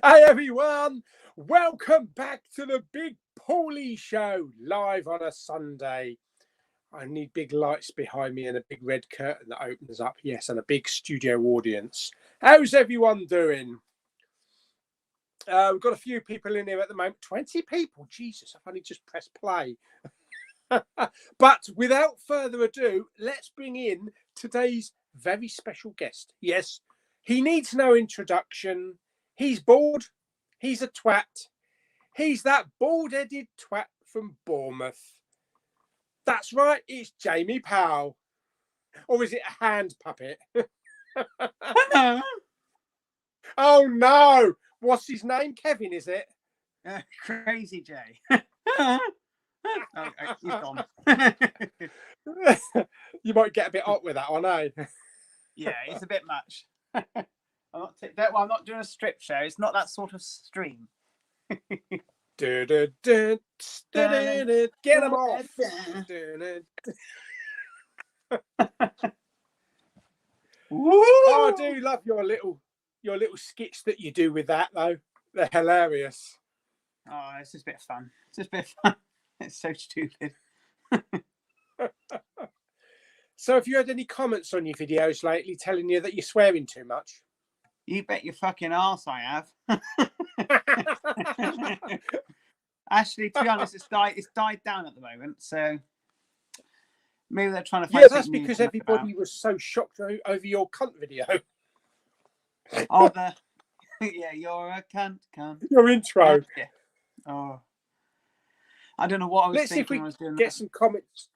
Hey everyone, welcome back to the Big Pauly Show, live on a Sunday. I need big lights behind me and a big red curtain that opens up, yes, and a big studio audience. How's everyone doing? We've got a few people in here at the moment, 20 people, Jesus, I've only just pressed play. But without further ado, let's bring in today's very special guest. Yes, he needs no introduction. He's bald. He's a twat. He's that bald-headed twat from Bournemouth. That's right. It's Jamie Powell. Or is it a hand puppet? Oh, no. What's his name? Kevin, is it? Crazy Jay. He's gone. You might get a bit hot with that one, eh? Yeah, it's a bit much. I'm not doing a strip show. It's not that sort of stream. Get him off. Oh, I do love your little skits that you do with that, though. They're hilarious. Oh, it's just a bit of fun. It's just a bit of fun. It's so stupid. So have you had any comments on your videos lately telling you that you're swearing too much? You bet your fucking arse I have. Actually, to be honest, it's died down at the moment, so maybe they're trying to find that's because everybody was so shocked over your cunt video. Oh, yeah, you're a cunt. Your intro. Yeah. Oh, I don't know what I was thinking. Let's see if we can get some comments.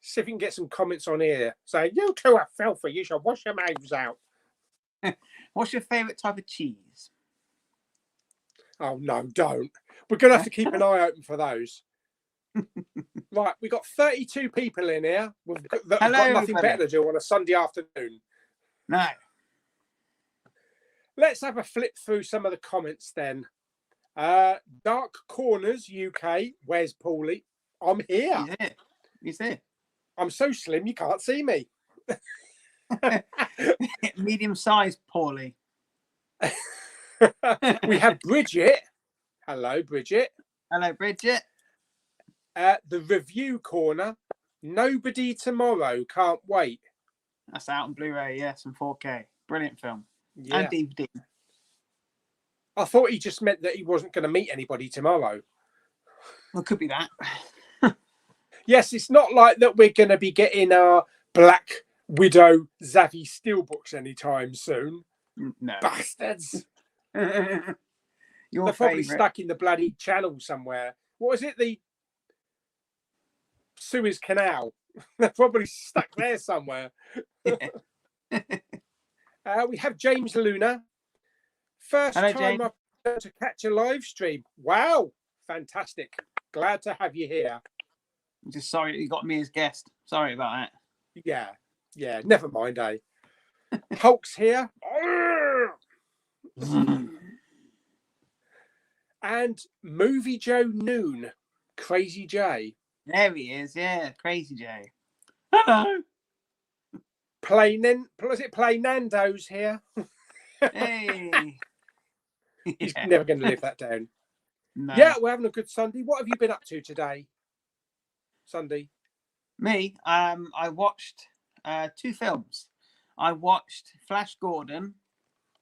See if we can get some comments on here saying, you two are filthy, you should wash your mouths out. What's your favourite type of cheese? Oh, no, don't. We're going to have to keep an eye open for those. Right, we've got 32 people in here that have got nothing better to do on a Sunday afternoon. No. Let's have a flip through some of the comments then. Dark Corners UK, where's Paulie? I'm here. He's here. I'm so slim you can't see me. Medium-sized Paulie. We have Bridget. Hello, Bridget. Hello, Bridget. The review corner. Nobody Tomorrow. Can't wait. That's out on Blu-ray, yes, and 4K. Brilliant film. Yeah. And DVD. I thought he just meant that he wasn't going to meet anybody tomorrow. Well, could be that. Yes, it's not like that we're going to be getting our Black Widow Zavi Steelbooks anytime soon. No. Bastards. They're probably stuck in the bloody channel somewhere. What is it? The Suez Canal. They're probably stuck there somewhere. Yeah. We have James Luna. Hello, time I've to catch a live stream. Wow. Fantastic. Glad to have you here. I'm just sorry you got me as guest. Sorry about that. Yeah. Never mind, eh? Hulk's here. And Movie Joe Noon. Crazy Jay. There he is, yeah. Crazy Jay. Hello. Play Nando's here. Hey. He's never going to live that down. No. Yeah, we're having a good Sunday. What have you been up to today? Sunday. Me, I watched 2 films. I watched Flash Gordon,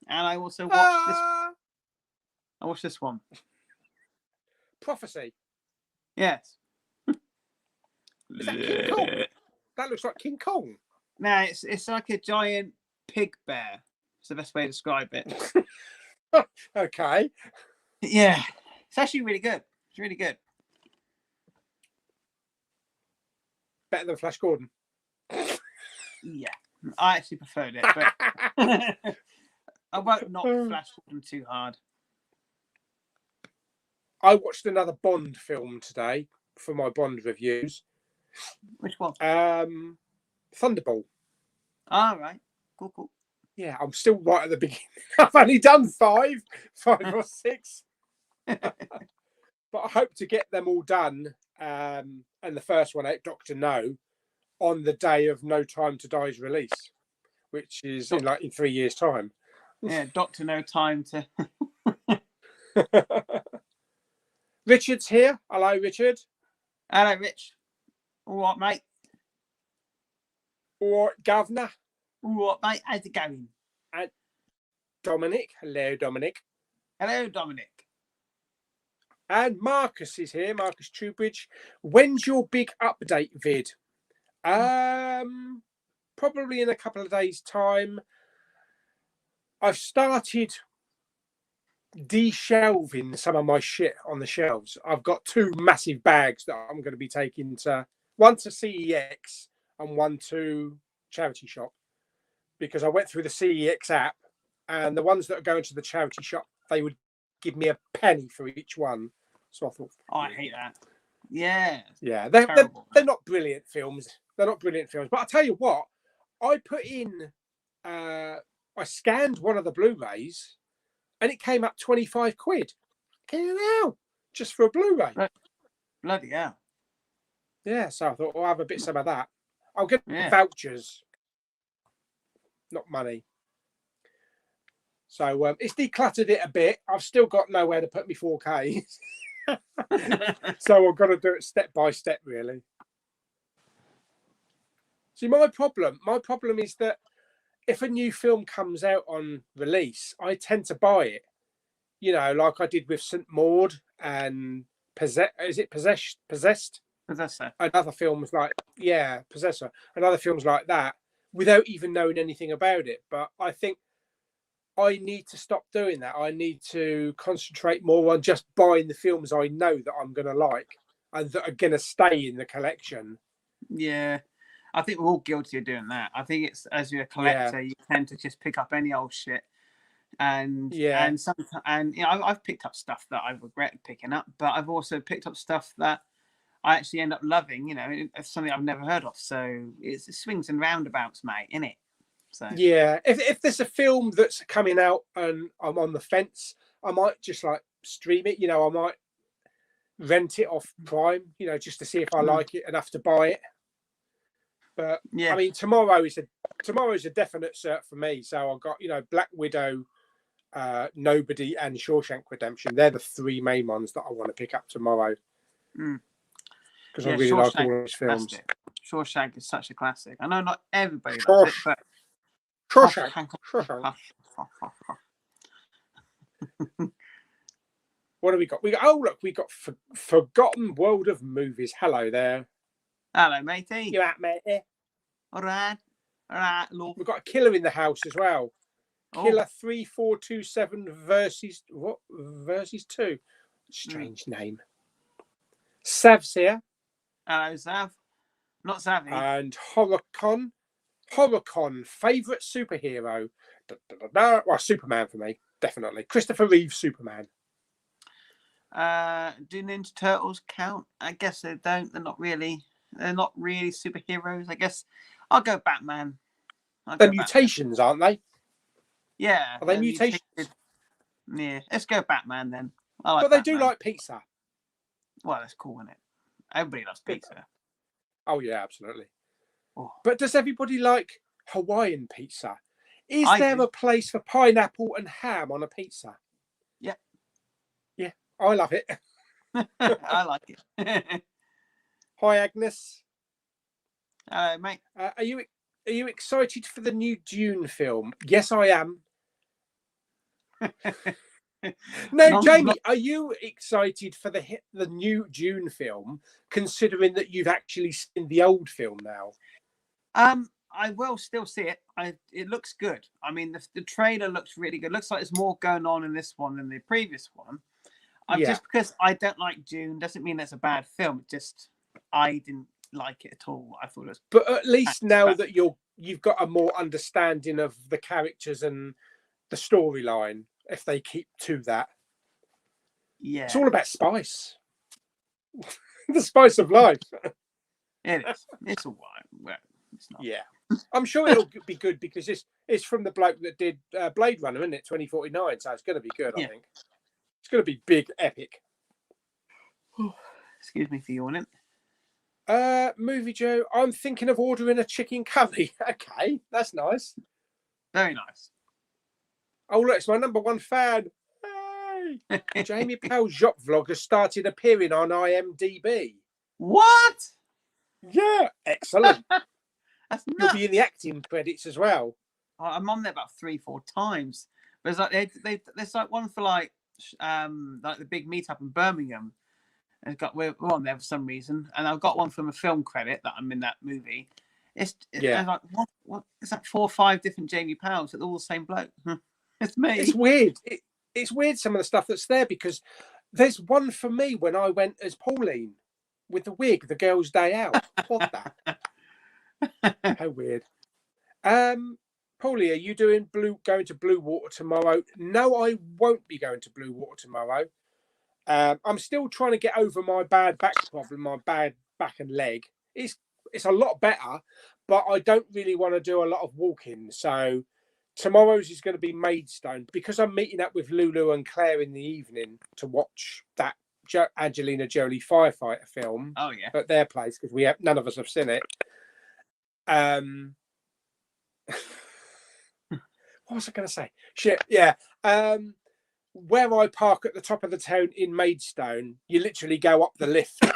and I also watched this. I watched this one. Prophecy. Yes. Is that King Kong? That looks like King Kong. No, it's like a giant pig bear. It's the best way to describe it. Okay. Yeah, it's actually really good. It's really good. Better than Flash Gordon. Yeah, I actually preferred it, but I won't knock Flash Gordon too hard. I watched another Bond film today for my Bond reviews. Which one? Thunderball. All right. Cool. Yeah, I'm still right at the beginning. I've only done 5 or 6. But I hope to get them all done. And the first one out, Dr. No, on the day of No Time to Die's release, which is in 3 years' time. Yeah, Dr. No Time to Richard's here. Hello, Richard. Hello, Rich. All right, mate. Or Governor. All right, mate. How's it going? And Dominic. Hello, Dominic. Hello, Dominic. And Marcus is here. Marcus Troubridge. When's your big update vid? Probably in a couple of days' time. I've started de-shelving some of my shit on the shelves. I've got 2 massive bags that I'm going to be taking to, one to CEX and one to charity shop, because I went through the CEX app, and the ones that are going to the charity shop, they would give me a penny for each one. So I thought, oh, I hate that. Yeah. Yeah, they're not brilliant films. They're not brilliant films. But I'll tell you what, I put in, I scanned one of the Blu-rays and it came up 25 quid. Hell, just for a Blu-ray. Bloody hell. Yeah, so I thought, I'll have a bit some of that. I'll get vouchers, not money. So it's decluttered it a bit. I've still got nowhere to put my 4K. So I've got to do it step by step, really. See, my problem is that if a new film comes out on release, I tend to buy it. You know, like I did with St. Maud and Possessed? Possessor. And other films like, Possessor. And other films like that, without even knowing anything about it. But I think I need to stop doing that. I need to concentrate more on just buying the films I know that I'm going to like and that are going to stay in the collection. Yeah. I think we're all guilty of doing that. I think it's, as you're a collector, you tend to just pick up any old shit, and sometimes, and you know, I've picked up stuff that I regret picking up, but I've also picked up stuff that I actually end up loving. You know, it's something I've never heard of. So it swings and roundabouts, mate, isn't it? So yeah, if there's a film that's coming out and I'm on the fence, I might just like stream it. You know, I might rent it off Prime. You know, just to see if I like it enough to buy it. But I mean, tomorrow is a definite cert for me. So I've got, you know, Black Widow, Nobody, and Shawshank Redemption. They're the 3 main ones that I want to pick up tomorrow. Because I really like all those films. Classic. Shawshank is such a classic. I know not everybody loves it, but Shawshank. What have we got? We got Forgotten World of Movies. Hello there. Hello, matey. You at, matey? All right, love. We've got a killer in the house as well. Killer 3427 versus 2. Strange name. Sav's here. Hello, Sav. Not Savvy. And Horicon, favourite superhero. Well, Superman for me, definitely. Christopher Reeve, Superman. Do Ninja Turtles count? I guess they don't. They're not really superheroes. I guess I'll go Batman. They're mutations, aren't they? Yeah. Are they mutations? Yeah. Let's go Batman then. But they do like pizza. Well, that's cool, isn't it? Everybody loves pizza. Oh yeah, absolutely. Oh. But does everybody like Hawaiian pizza? Is there a place for pineapple and ham on a pizza? Yeah. Yeah, I love it. I like it. Hi, Agnes. Hello, mate. Are you excited for the new Dune film? Yes, I am. No, Jamie, are you excited for the new Dune film, considering that you've actually seen the old film now? I will still see it. It looks good. I mean, the trailer looks really good. It looks like there's more going on in this one than the previous one. Just because I don't like Dune doesn't mean it's a bad film. Just I didn't like it at all. I thought it was. But at least now that you've got a more understanding of the characters and the storyline, if they keep to that. Yeah. It's all about spice. The spice of life. It is. It's all right. Well, it's not. Yeah. I'm sure it'll be good because it's from the bloke that did Blade Runner, isn't it? 2049. So it's going to be good, I think. It's going to be big, epic. Excuse me for yawning. Movie Joe, I'm thinking of ordering a chicken curry. Okay, that's nice. Very nice. Oh, look, it's my #1 fan. Jamie Powell's Jock vlog has started appearing on IMDb. What? Yeah, excellent. That's nuts. You'll be in the acting credits as well. I'm on there about 3-4 times. There's like there's like one for like the big meetup in Birmingham. And we're on there for some reason, and I've got one from a film credit that I'm in that movie. It's like what is that? 4 or 5 different Jamie Powells, they're all the same bloke. It's me. It's weird. It's weird some of the stuff that's there, because there's one for me when I went as Pauline with the wig, the girl's day out. What that? How weird. Paulie, are you going to Blue Water tomorrow? No, I won't be going to Blue Water tomorrow. I'm still trying to get over my bad back problem, my bad back and leg. It's a lot better, but I don't really want to do a lot of walking. So tomorrow's is going to be Maidstone, because I'm meeting up with Lulu and Claire in the evening to watch that Angelina Jolie firefighter film. Oh yeah, at their place, because none of us have seen it. What was I going to say? Shit, yeah. Where I park at the top of the town in Maidstone, you literally go up the lift, and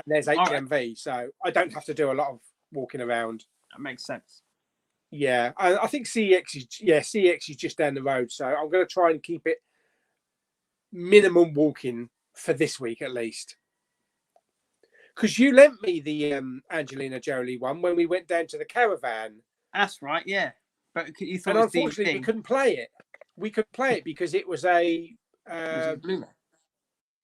there's HMV, right. So I don't have to do a lot of walking around. That makes sense. Yeah, I think CX is just down the road, so I'm going to try and keep it minimum walking for this week at least. Because you lent me the Angelina Jolie one when we went down to the caravan. That's right, yeah. But you thought, and unfortunately, we couldn't play it. We could play it because it was a Blu-ray.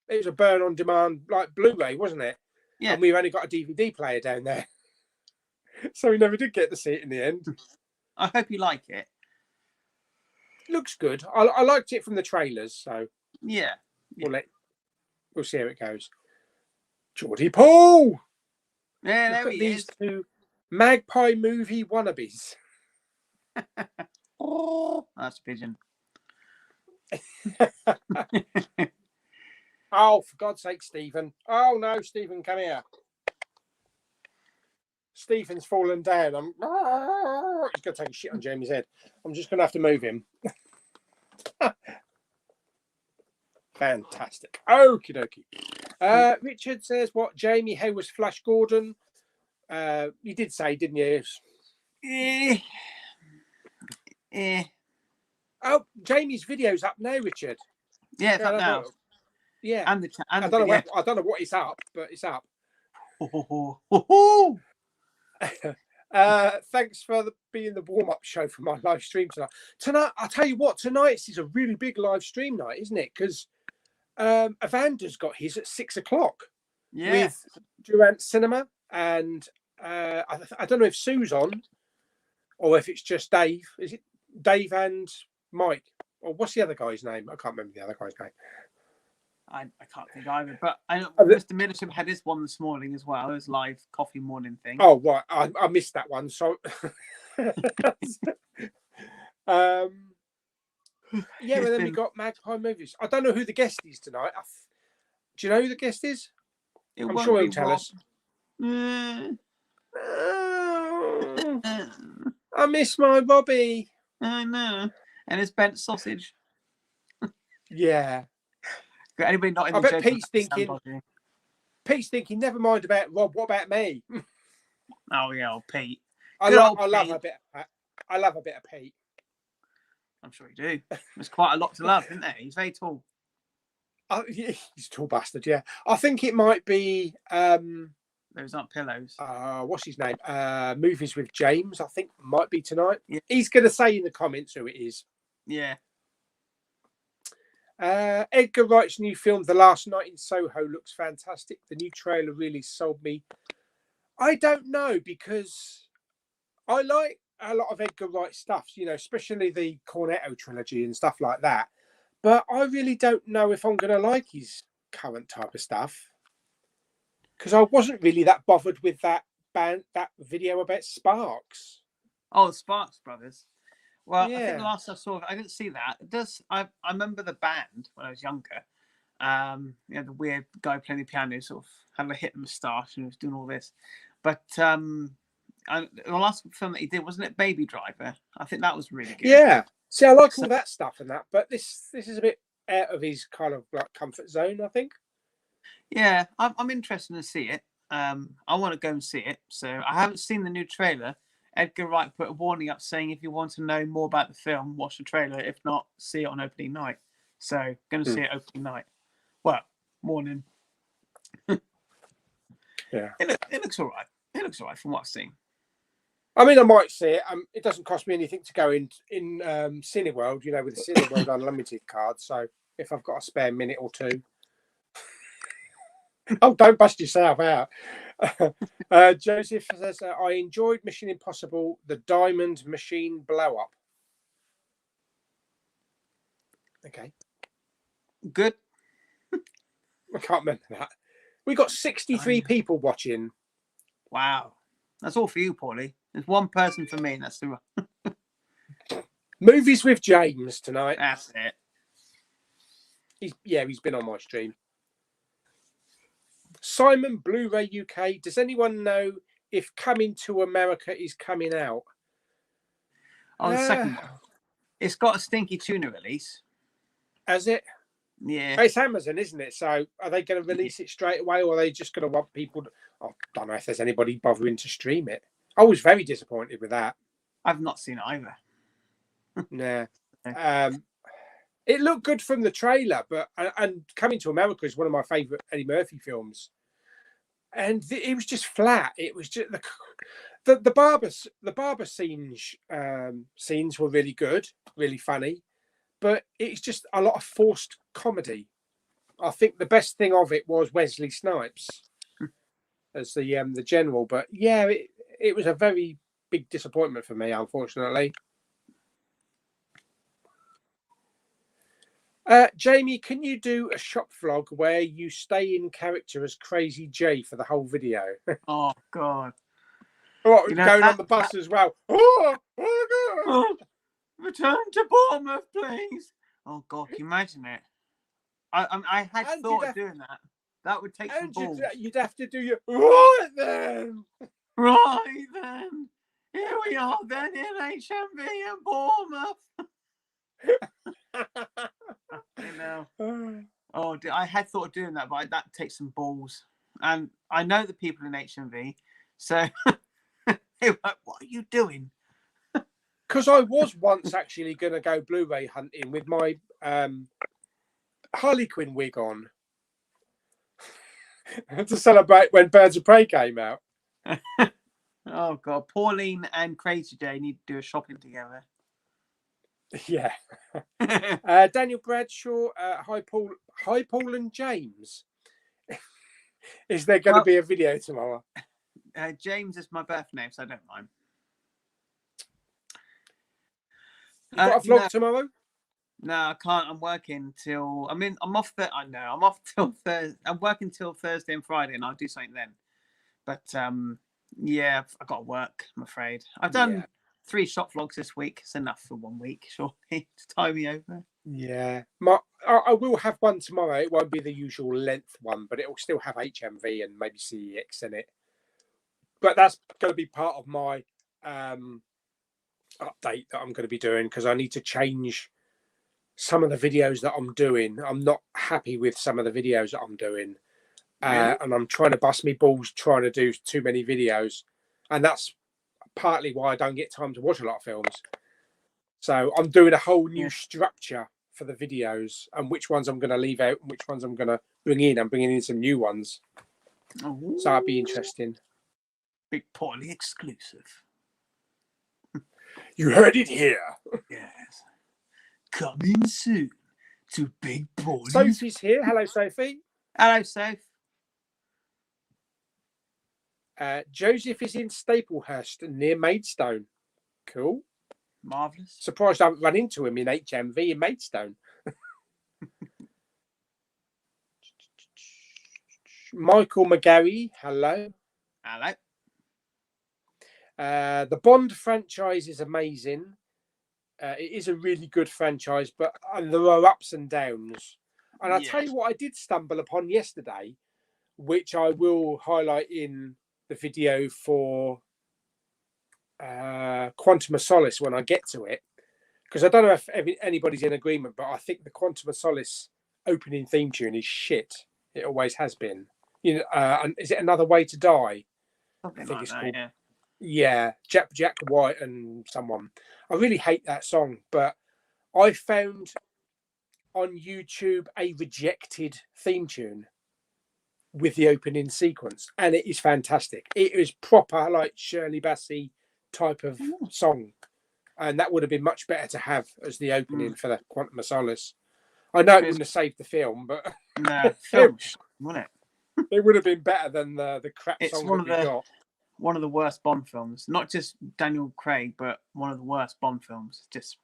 It was a burn-on-demand, like Blu-ray, wasn't it? Yeah. And we've only got a DVD player down there, so we never did get to see it in the end. I hope you like it. Looks good. I liked it from the trailers, so yeah. We'll see how it goes. Geordie Paul. Yeah, look there at he these is. 2 magpie movie wannabes. Oh, that's a pigeon. Oh, for God's sake, Stephen. Oh, no, Stephen, come here. Stephen's fallen down. He's going to take a shit on Jamie's head. I'm just going to have to move him. Fantastic. Okie dokie. Richard says, what? Jamie, how was Flash Gordon? You did say, didn't you? Oh, Jamie's video's up now, Richard. Yeah, it's up now. Yeah. And I don't know what it's up, but it's up. Thanks for being the warm-up show for my live stream tonight. Tonight, I'll tell you what, tonight's is a really big live stream night, isn't it? Because Evander's got his at 6 o'clock. Yeah. With Durant Cinema, and I don't know if Sue's on or if it's just Dave. Is it Dave and Mike? Or what's the other guy's name? I can't remember the other guy's name. I can't think either. But I know Mr. Middlesham had his one this morning as well. His live coffee morning thing. Oh, right. I missed that one. So, yeah, but then we got Magpie Movies. I don't know who the guest is tonight. Do you know who the guest is? I'm sure he'll tell us. I miss my Robbie. I know. And his bent sausage. Yeah. Got anybody not in the I bet Pete's thinking, never mind about Rob, what about me? Oh yeah, old Pete. I love a bit of Pete. I'm sure you do. There's quite a lot to love, isn't there? He's very tall. Yeah, he's a tall bastard, yeah. I think it might be Those aren't pillows. What's his name? Movies with James, I think might be tonight. Yeah. He's gonna say in the comments who it is. Yeah. Edgar Wright's new film, The Last Night in Soho, looks fantastic. The new trailer really sold me. I don't know, because I like a lot of Edgar Wright stuff, you know, especially the Cornetto trilogy and stuff like that. But I really don't know if I'm going to like his current type of stuff, because I wasn't really that bothered with that video about Sparks. Oh, the Sparks Brothers. Well, yeah. I think the last I saw, I didn't see that. It does. I remember the band when I was younger. You know, the weird guy playing the piano, sort of had a hit moustache and was doing all this. But the last film that he did, wasn't it Baby Driver? I think that was really good. Yeah. See, I like all that stuff and that, but this is a bit out of his kind of like comfort zone, I think. Yeah, I'm interested to see it. I want to go and see it. So I haven't seen the new trailer. Edgar Wright put a warning up saying if you want to know more about the film, watch the trailer. If not, see it on opening night. So going to see it opening night. Well, morning. Yeah, it looks all right. It looks all right from what I've seen. I mean, I might see it. It doesn't cost me anything to go in Cineworld, with the Cineworld Unlimited card. So if I've got a spare minute or two, oh, don't bust yourself out. Joseph says, I enjoyed Mission Impossible: The Diamond Machine Blow Up. Okay, good. I can't remember that. We got 63 people watching. Wow, that's all for you, Paulie. There's one person for me, and that's the Movies with James tonight. That's it. He's been on my stream. Simon, Blu-ray UK. Does anyone know if Coming to America is coming out? Oh, the second one. It's got a stinky tuna release. Has it? Yeah. It's Amazon, isn't it? So are they going to release it straight away, or are they just going to want people to... I don't know if there's anybody bothering to stream it. I was very disappointed with that. I've not seen it either. Nah. It looked good from the trailer, but and Coming to America is one of my favourite Eddie Murphy films. And it was just flat. It was just the barber scenes were really good, really funny, but it's just a lot of forced comedy. I think the best thing of it was Wesley Snipes as the general, but yeah, it was a very big disappointment for me, unfortunately. Jamie, can you do a shop vlog where you stay in character as Crazy J for the whole video? Oh God! Going on the bus as well. Oh God! Oh, return to Bournemouth, please. Oh God, can you imagine it? I had thought of doing that. That would take some balls. You'd have to do your right then. Right then. Here we are then in HMV and Bournemouth. Oh, I had thought of doing that, but that takes some balls. And I know the people in HMV, so like, what are you doing? Because I was once actually going to go Blu-ray hunting with my Harley Quinn wig on to celebrate when Birds of Prey came out. Oh God, Pauline and Crazy J need to do a shopping together. Yeah. Daniel Bradshaw, hi Paul and James. Is there going to be a video tomorrow? James is my birth name, so I don't mind. You got a vlog tomorrow? No, I can't. I'm working till. I'm off. I'm off till Thursday. I'm working till Thursday and Friday, and I'll do something then. But yeah, I've got to work. I'm afraid. I've done 3 shop vlogs this week. It's enough for 1 week, surely, to tie me over. Yeah, I will have one tomorrow. It won't be the usual length one, but it will still have HMV and maybe CEX in it. But that's going to be part of my update that I'm going to be doing, because I need to change some of the videos that I'm doing. I'm not happy with some of the videos that I'm doing, and I'm trying to bust me balls trying to do too many videos, and that's partly why I don't get time to watch a lot of films. So I'm doing a whole new structure for the videos, and which ones I'm going to leave out and which ones I'm going to bring in. I'm bringing in some new ones. So that'll be interesting. Big Pauly exclusive. You heard it here. Yes. Coming soon to Big Pauly. Sophie's here. Hello, Sophie. Hello, Soph. Joseph is in Staplehurst near Maidstone. Cool. Marvellous. Surprised I haven't run into him in HMV in Maidstone. Michael McGarry, hello. Hello. The Bond franchise is amazing. It is a really good franchise, but there are ups and downs. And I'll tell you what I did stumble upon yesterday, which I will highlight in the video for Quantum of Solace when I get to it, because I don't know if anybody's in agreement, but I think the Quantum of Solace opening theme tune is shit. It always has been. You know, and is it Another Way to Die? Something I think like it's that, called. yeah. Yeah, Jack White and someone. I really hate that song, but I found on YouTube a rejected theme tune with the opening sequence, and it is fantastic. It is proper like Shirley Bassey type of song, and that would have been much better to have as the opening for the Quantum of Solace. I know it wouldn't have saved the film, but no, film, wouldn't it? It would have been better than the crap song that we got. One of the worst Bond films, not just Daniel Craig, but one of the worst Bond films. Just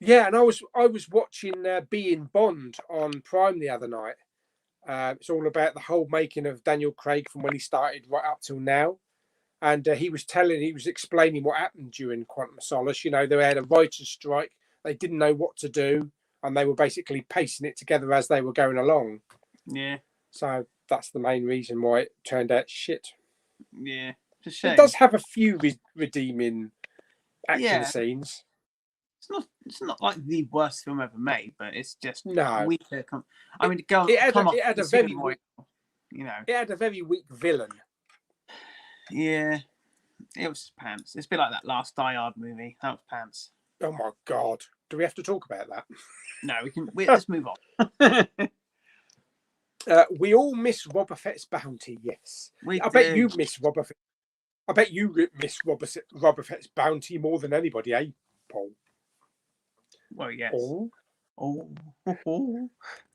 and I was watching Being Bond on Prime the other night. It's all about the whole making of Daniel Craig from when he started right up till now, and he was explaining what happened during Quantum of Solace. You know, they had a writer's strike; they didn't know what to do, and they were basically pacing it together as they were going along. Yeah. So that's the main reason why it turned out shit. Yeah. It does have a few redeeming action scenes. It's not like the worst film ever made, but it's just weaker. I mean, it had a very weak, you know, it had a very weak villain. Yeah, it was pants. It's a bit like that last Die Hard movie. That was pants. Oh my god! Do we have to talk about that? No, we can. Let's move on. We all miss Boba Fett's bounty. Yes, I bet you miss Boba Fett. I bet you miss Boba Fett's bounty more than anybody, eh, Paul? Well, yes. Oh.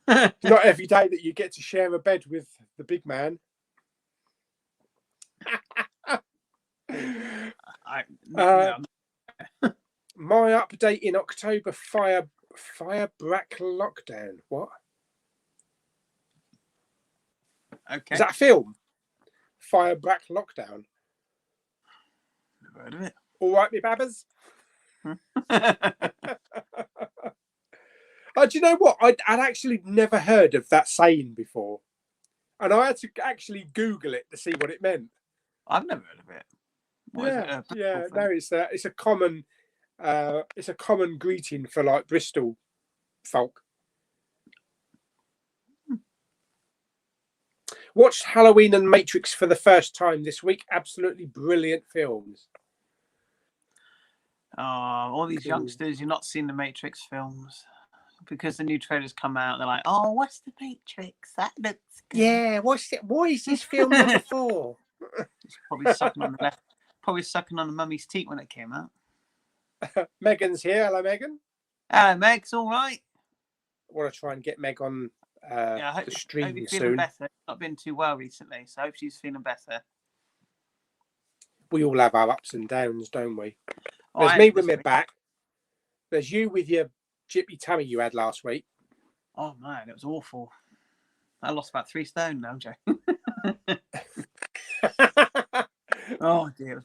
Not every day that you get to share a bed with the big man. My update in October: Fire Brack Lockdown. What? Okay. Is that a film? Fire Brack Lockdown. Never heard of it. All right, me babbers. Do you know what? I'd actually never heard of that saying before, and I had to actually Google it to see what it meant. I've never heard of it. No, it's a common greeting for like Bristol folk. Watched Halloween and Matrix for the first time this week. Absolutely brilliant films. All these youngsters, you're not seeing the Matrix films because the new trailers come out. They're like, "Oh, what's the Matrix? That looks good." Yeah, what's it? Why is this film number 4? It's probably sucking on the mummy's teeth when it came out. Megan's here. Hello, Megan. Hello, Meg's all right. I want to try and get Meg on the stream hope you're soon. Feeling better. Not been too well recently, so I hope she's feeling better. We all have our ups and downs, don't we? There's me with my back. There's you with your jippy tummy you had last week. Oh man, it was awful. I lost about 3 stone now, Joe. Oh dear, it was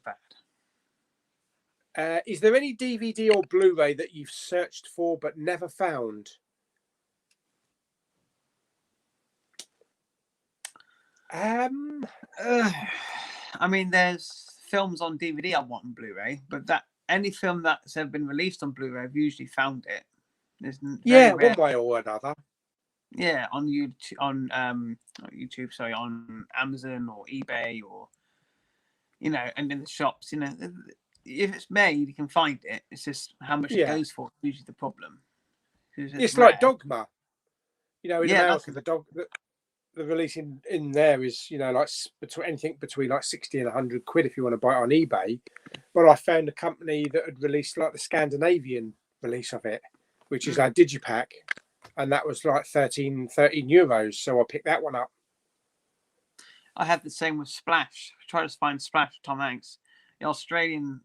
bad. Is there any DVD or Blu-ray that you've searched for but never found? I mean, there's films on DVD I want on Blu-ray, but any film that's ever been released on Blu-ray, I've usually found it. One way or another. Yeah, on YouTube, on Amazon or eBay, or and in the shops. If it's made, you can find it. It's just how much it goes for. Usually the problem. It's like Dogma. In America, the release in there is like anything between like 60 and 100 quid if you want to buy it on eBay. But I found a company that had released like the Scandinavian release of it, which is like Digipack, and that was like 13 euros. So I picked that one up. I had the same with Splash. I tried to find Splash with Tom Hanks. The Australian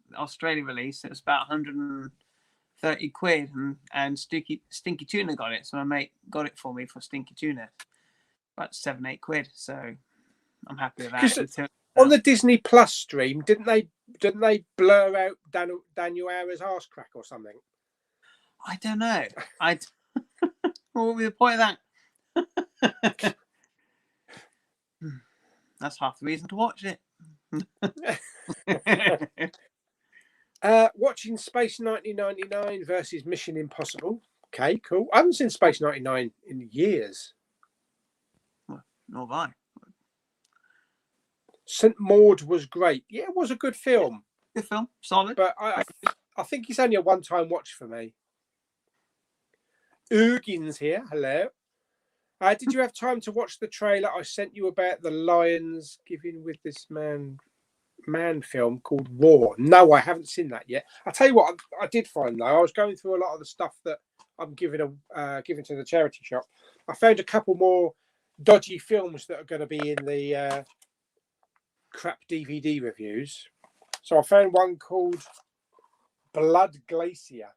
release, it was about 130 quid, and Stinky Tuna got it. So my mate got it for me for Stinky Tuna. About 7-8 quid, so I'm happy with that. On the Disney Plus stream, didn't they blur out Daniel Hara's arse crack or something? I don't know. What would be the point of that? That's half the reason to watch it. Watching Space 1999 versus Mission Impossible. Okay, cool. I haven't seen Space 99 in years. Nor have I. St. Maud was great. Yeah, it was a good film. Good film, solid. But I think it's only a one-time watch for me. Urgin's here. Hello. Did you have time to watch the trailer I sent you about the Lions giving with this man film called War? No, I haven't seen that yet. I'll tell you what I did find, though. I was going through a lot of the stuff that I'm giving to the charity shop. I found a couple more dodgy films that are going to be in the crap DVD reviews. So I found one called Blood Glacier.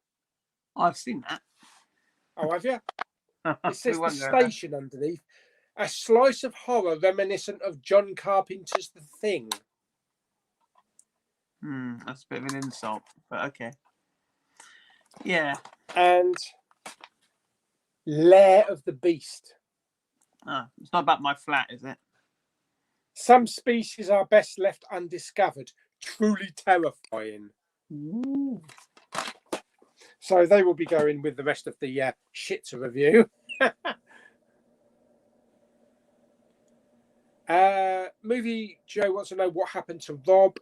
I've seen that. Oh, have you? It says The Station underneath. A slice of horror reminiscent of John Carpenter's The Thing. That's a bit of an insult, but okay. Yeah. And Lair of the Beast. It's not about my flat, is it? Some species are best left undiscovered. Truly terrifying. Ooh. So they will be going with the rest of the shit to review. Movie Joe wants to know what happened to Rob.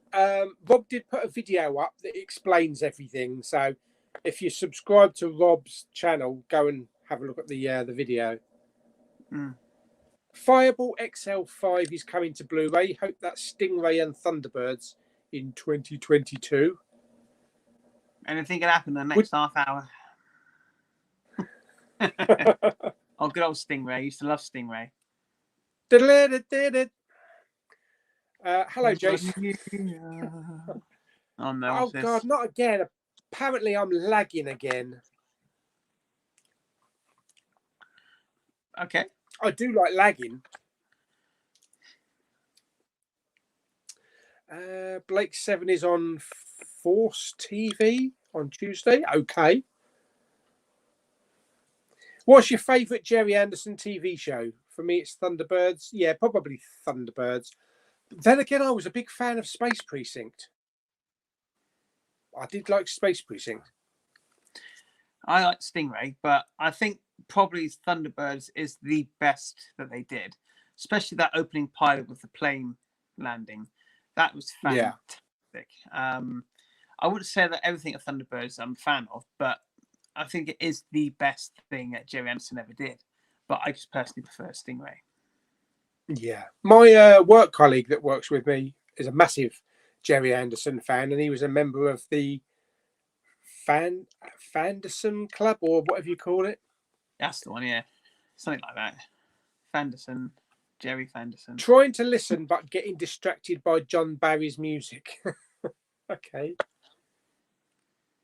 Rob did put a video up that explains everything. So if you subscribe to Rob's channel, go and have a look at the video. Fireball XL5 is coming to Blu-ray. Hope that's Stingray and Thunderbirds in 2022. Anything can happen in the next half hour. Oh, good old Stingray. I used to love Stingray. Hello, Jason. Oh, no. Oh, God, not again. Apparently, I'm lagging again. Okay. I do like lagging. Blake 7 is on Force TV on Tuesday. Okay. What's your favourite Jerry Anderson TV show? For me, it's Thunderbirds. Yeah, probably Thunderbirds. Then again, I was a big fan of Space Precinct. I did like Space Precinct. I like Stingray, but I think probably Thunderbirds is the best that they did, especially that opening pilot with the plane landing. That was fantastic. Yeah. I wouldn't say that everything at Thunderbirds I'm a fan of, but I think it is the best thing that Jerry Anderson ever did. But I just personally prefer Stingray. Yeah. My work colleague that works with me is a massive Jerry Anderson fan, and he was a member of the Fanderson Club, or whatever you call it. That's the one, yeah. Something like that. Fanderson, Jerry Fanderson. Trying to listen, but getting distracted by John Barry's music. Okay.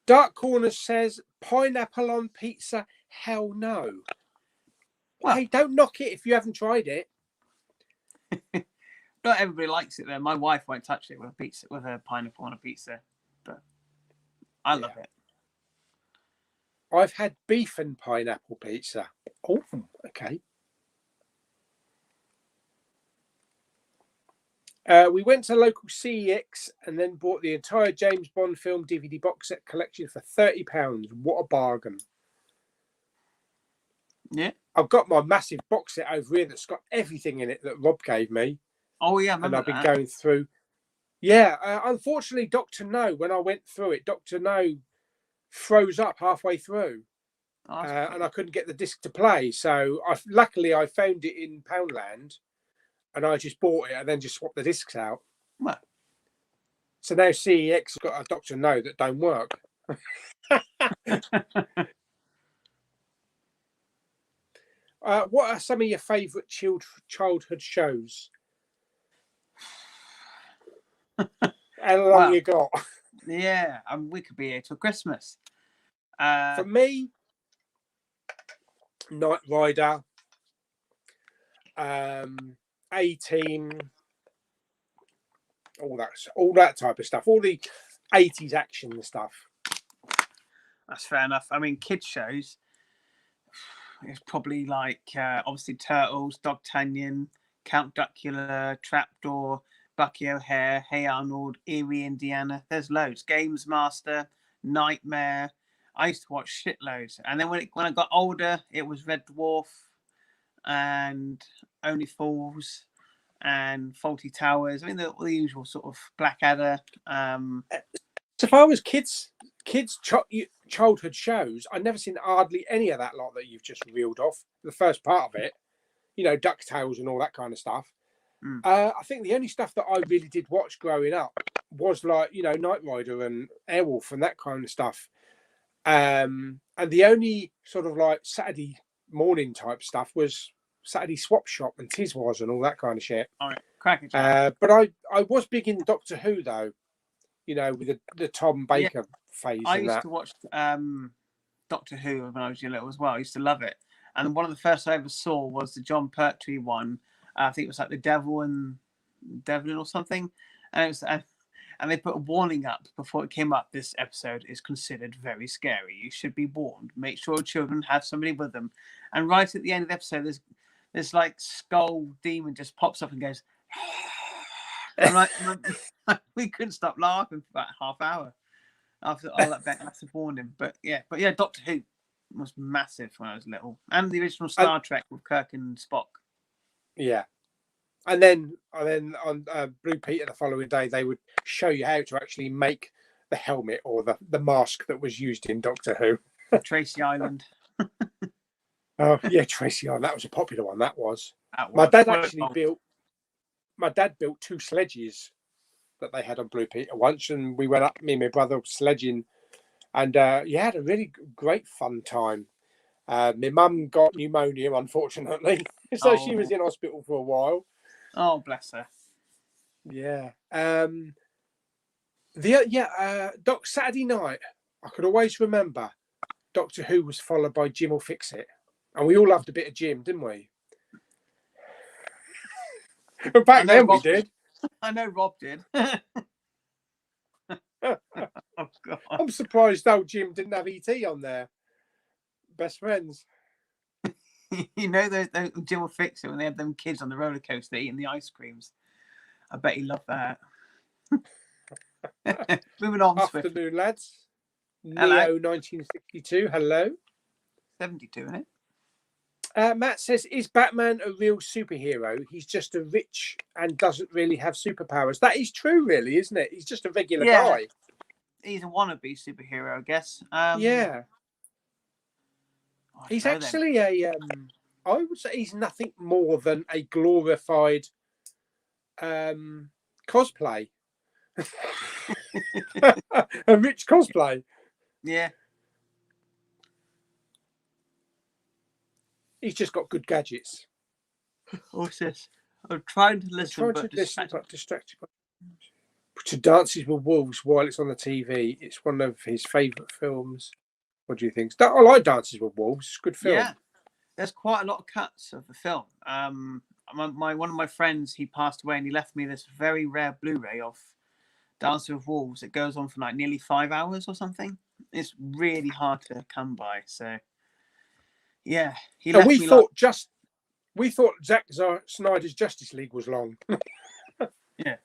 Dark Corner says, pineapple on pizza? Hell no. Well, hey, don't knock it if you haven't tried it. Not everybody likes it, though. My wife won't touch it with a pineapple on a pizza, but I love it. I've had beef and pineapple pizza. Oh, okay. We went to local CEX and then bought the entire James Bond film DVD box set collection for £30. What a bargain. Yeah. I've got my massive box set over here that's got everything in it that Rob gave me. Oh, yeah. And I've been going through. Yeah. Unfortunately, Dr. No, when I went through it, Dr. No froze up halfway through. And I couldn't get the disc to play. So luckily, I found it in Poundland. And I just bought it and then just swapped the discs out. What? So now CEX has got a Dr. No that don't work. What are some of your favourite childhood shows? How long you got? Yeah, we could be here till Christmas. For me, Knight Rider, A-Team, all that type of stuff, all the 80s action and stuff. That's fair enough. I mean, kids shows, it's probably like obviously Turtles, Dogtanian, Count Duckula, Trapdoor, Bucky O'Hare, Hey Arnold, Erie, Indiana. There's loads. Games Master, Nightmare. I used to watch shitloads. And then when I got older, it was Red Dwarf and Only Fools and Faulty Towers. I mean, the usual sort of Blackadder. So far as kids' childhood shows, I've never seen hardly any of that lot that you've just reeled off. The first part of it, you know, DuckTales and all that kind of stuff. I think the only stuff that I really did watch growing up was like, you know, Knight Rider and Airwolf and that kind of stuff. And the only sort of like Saturday morning type stuff was Saturday Swap Shop and Tiswas and all that kind of shit. All right, cracking. But I was big in Doctor Who though, you know, with the Tom Baker phase. I used to watch Doctor Who when I was little as well. I used to love it. And one of the first I ever saw was the John Pertwee one. I think it was like the Devlin or something. And it was, and they put a warning up before it came up. This episode is considered very scary. You should be warned. Make sure children have somebody with them. And right at the end of the episode, there's like Skull Demon just pops up and goes. And we couldn't stop laughing for about half hour after all that massive warning. But yeah, Doctor Who was massive when I was little, and the original Star Trek with Kirk and Spock. Yeah, and then on Blue Peter the following day, they would show you how to actually make the helmet or the mask that was used in Doctor Who. Tracy Island. Oh yeah, Tracy Island. That was a popular one. That was. My dad built 2 sledges that they had on Blue Peter once, and we went up, me and my brother, sledging, and had a really great fun time. My mum got pneumonia, unfortunately, so she was in hospital for a while. Oh, bless her. Yeah. Saturday night, I could always remember Doctor Who was followed by Jim will Fix It, and we all loved a bit of Jim, didn't we? But back then we did. I know Rob did. Oh, God. I'm surprised though Jim didn't have ET on there. Best friends. You know, Jim will Fix It when they had them kids on the roller coaster eating the ice creams. I bet he loved that. Moving on. Afternoon, lads. Neo 1962. Hello. 72, isn't it? Matt says, is Batman a real superhero? He's just a rich and doesn't really have superpowers. That is true, really, isn't it? He's just a regular guy. He's a wannabe superhero, I guess. He's actually I would say he's nothing more than a glorified cosplay. A rich cosplay. Yeah. He's just got good gadgets. What's this? I'm trying to listen, but distracted. To Dances with Wolves while it's on the TV. It's one of his favourite films. What do you think? I like Dances with Wolves. It's a good film. Yeah, there's quite a lot of cuts of the film. One of my friends, he passed away, and he left me this very rare Blu-ray of Dances with Wolves. It goes on for like nearly 5 hours or something. It's really hard to come by. So. Yeah, we thought Zack Snyder's Justice League was long. Yeah,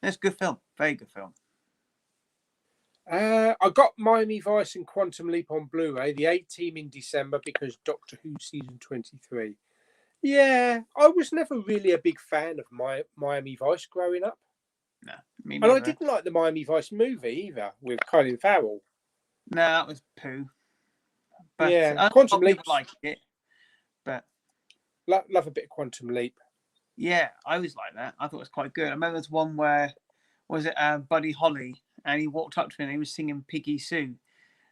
it's a good film, very good film. I got Miami Vice and Quantum Leap on Blu-ray, the A-Team in December because Doctor Who season 23. Yeah, I was never really a big fan of Miami Vice growing up. No, and I didn't like the Miami Vice movie either with Colin Farrell. No, that was poo. But yeah, Quantum Leap, like it, but love a bit of Quantum Leap. Yeah, I always like that. I thought it was quite good. I remember there's one where Buddy Holly, and he walked up to me and he was singing Piggy Sue,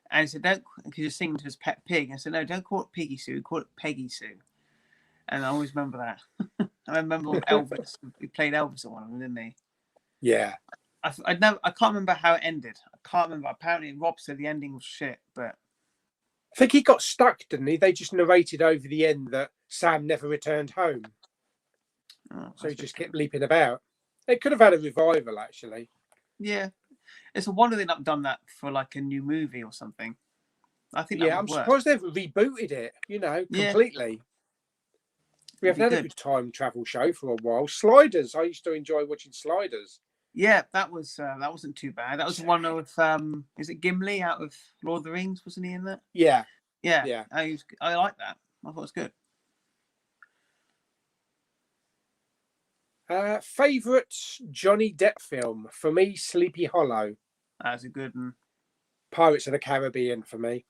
and he said, "Don't," because he was singing to his pet pig. I said, "No, don't call it Piggy Sue. Call it Peggy Sue." And I always remember that. I remember Elvis. He played Elvis at one of them, didn't he? Yeah. I can't remember how it ended. I can't remember. Apparently, Rob said the ending was shit, but I think he got stuck, didn't he? They just narrated over the end that Sam never returned home, so he just kept leaping about. It could have had a revival, actually. Yeah, it's a wonder they've not done that for like a new movie or something. I think. Yeah, I'm surprised they've rebooted it. You know, completely. We haven't had a good time travel show for a while. Sliders. I used to enjoy watching Sliders. Yeah, that wasn't too bad. That was the one with is it Gimli out of Lord of the Rings? Wasn't he in that? Yeah. Yeah. I like that. I thought it was good. Favourite Johnny Depp film? For me, Sleepy Hollow. That's a good one. Pirates of the Caribbean for me.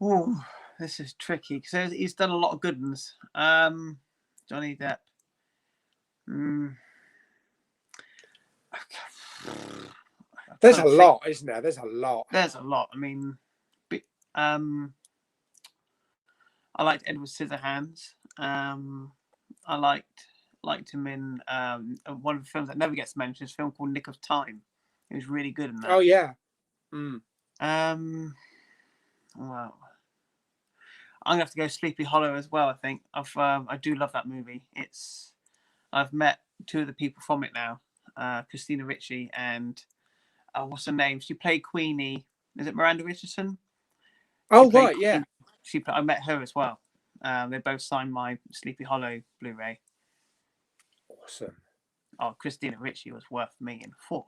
Oh, this is tricky because he's done a lot of good ones. Johnny Depp. There's a lot, isn't there? There's a lot. There's a lot. I mean, I liked Edward Scissorhands. I liked him in one of the films that never gets mentioned. Is a film called Nick of Time. He was really good in that. Oh yeah. Wow. I'm gonna have to go Sleepy Hollow as well. I think I do love that movie. I've met two of the people from it now, Christina Ricci and what's her name? She played Queenie. Is it Miranda Richardson? Oh right, yeah. I met her as well. They both signed my Sleepy Hollow Blu-ray. Awesome. Oh, Christina Ricci was worth me in 4.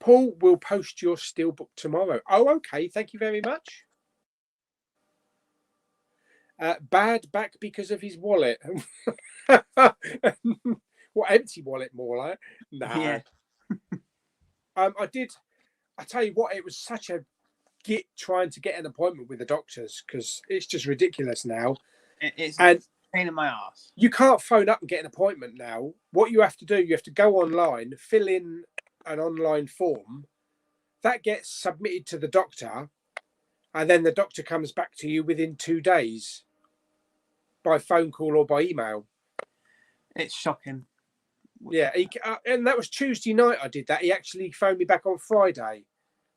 Paul will post your steelbook tomorrow. Oh, okay. Thank you very much. Bad back because of his wallet. What, empty wallet more like? Nah. Yeah. I tell you what, it was such a git trying to get an appointment with the doctors because it's just ridiculous now. It's a pain in my ass. You can't phone up and get an appointment now. What you have to do, you have to go online, fill in an online form that gets submitted to the doctor, and then the doctor comes back to you within 2 days by phone call or by email. It's shocking. Yeah, and that was Tuesday night I did that. He actually phoned me back on Friday.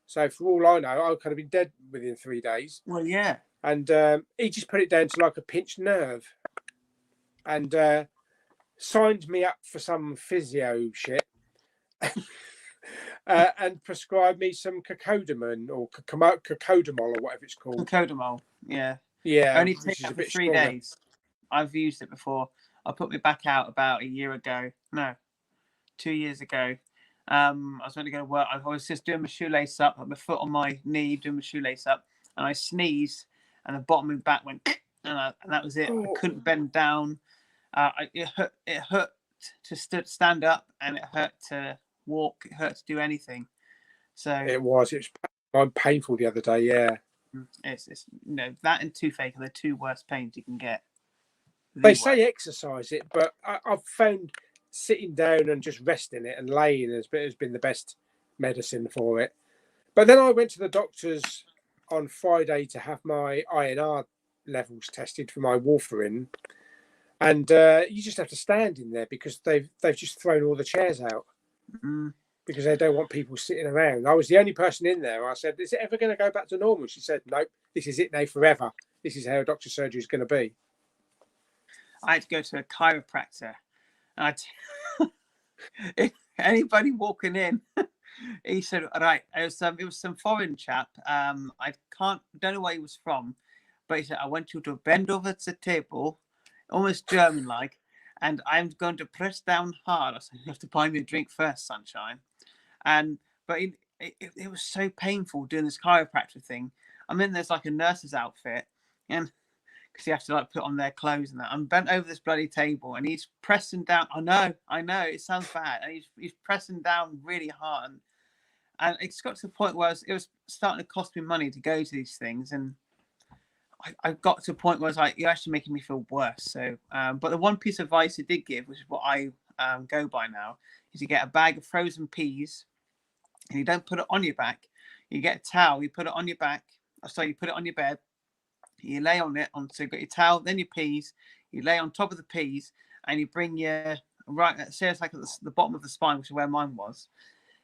So for all I know, I could have been dead within 3 days. Well, yeah. And he just put it down to like a pinched nerve and signed me up for some physio shit and prescribed me some cocodamol or cocodamol or whatever it's called. Cocodamol, yeah. Yeah. Only take that for 3 days. I've used it before. I put me back out about a year ago. No, 2 years ago. I was going to go to work. I was just doing my shoelace up, had my foot on my knee, doing my shoelace up, and I sneezed, and the bottom of my back went, and that was it. I couldn't bend down. It hurt to stand up, and it hurt to walk. It hurt to do anything. So it was painful the other day. Yeah, it's that and toothache are the 2 worst pains you can get. They say exercise it, but I've found sitting down and just resting it and laying has been the best medicine for it. But then I went to the doctors on Friday to have my INR levels tested for my warfarin, and you just have to stand in there because they've just thrown all the chairs out because they don't want people sitting around. I was the only person in there. I said, "Is it ever going to go back to normal?" She said, "Nope, this is it now forever. This is how a doctor's surgery is going to be." I had to go to a chiropractor. If anybody walking in, he said, "Right, it was some foreign chap. I don't know where he was from, but he said, I want you to bend over to the table, almost German-like, and I'm going to press down hard." I said, "You have to buy me a drink first, sunshine." But it was so painful doing this chiropractor thing. I'm in this like a nurse's outfit, and because you have to like put on their clothes and that. I'm bent over this bloody table, and he's pressing down. I know, it sounds bad. And he's pressing down really hard, and it's got to the point where it was starting to cost me money to go to these things, and I got to a point where I was like, "You're actually making me feel worse." So, but the one piece of advice he did give, which is what I go by now, is you get a bag of frozen peas, and you don't put it on your back. You get a towel, you put it on your back. So you put it on your bed. You lay on it, so you've got your towel, then your peas. You lay on top of the peas, and you bring your say it's like at the bottom of the spine, which is where mine was.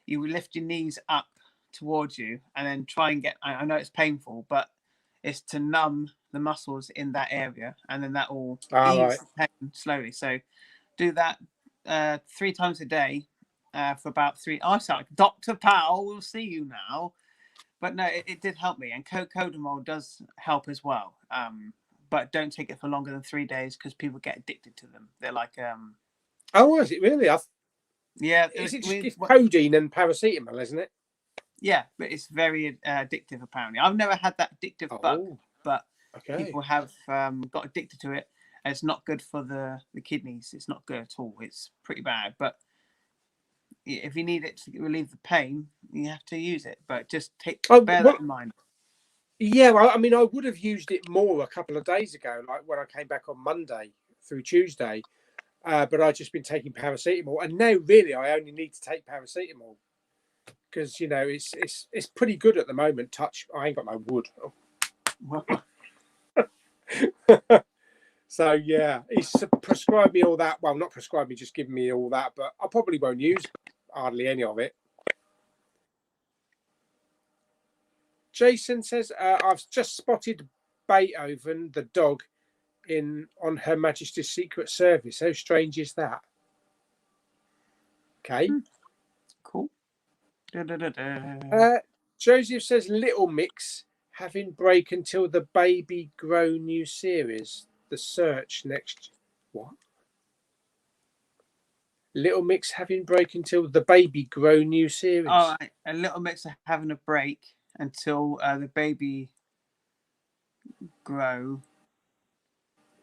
You lift your knees up towards you, and then try and get. I know it's painful, but it's to numb the muscles in that area, and then that will ease the pain slowly. So do that 3 times a day for about 3. I sound like Dr. Powell. We'll see you now. But no, it did help me, and Codamol does help as well. But don't take it for longer than 3 days because people get addicted to them. They're like Oh, is it really? Yeah. Is it just codeine and paracetamol, isn't it? Yeah, but it's very addictive apparently. I've never had that addictive bug, but people have got addicted to it. And it's not good for the kidneys. It's not good at all. It's pretty bad. But if you need it to relieve the pain, you have to use it. But just bear that in mind. Yeah, well, I mean, I would have used it more a couple of days ago, like when I came back on Monday through Tuesday. But I've just been taking paracetamol, and now really I only need to take paracetamol because it's pretty good at the moment. I ain't got no wood. So yeah, he's prescribed me all that. Well, not prescribed me, just given me all that, but I probably won't use hardly any of it. Jason says, I've just spotted Beethoven, the dog, on Her Majesty's Secret Service. How strange is that? Okay. Cool. Joseph says, Little Mix having break until the Baby Grow new series. The Search next. What? Little Mix having break until the Baby Grow new series. Oh, a Little Mix are having a break until the Baby Grow.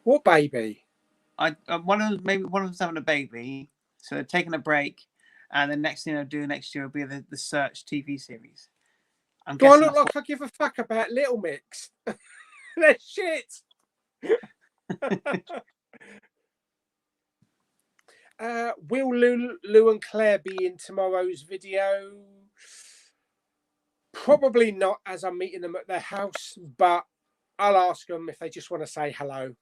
What baby? One of them's having a baby, so they're taking a break, and the next thing they'll do next year will be the Search TV series. Do I look like I give a fuck about Little Mix? They're shit. Will Lou and Claire be in tomorrow's video? Probably not, as I'm meeting them at their house, but I'll ask them if they just want to say hello.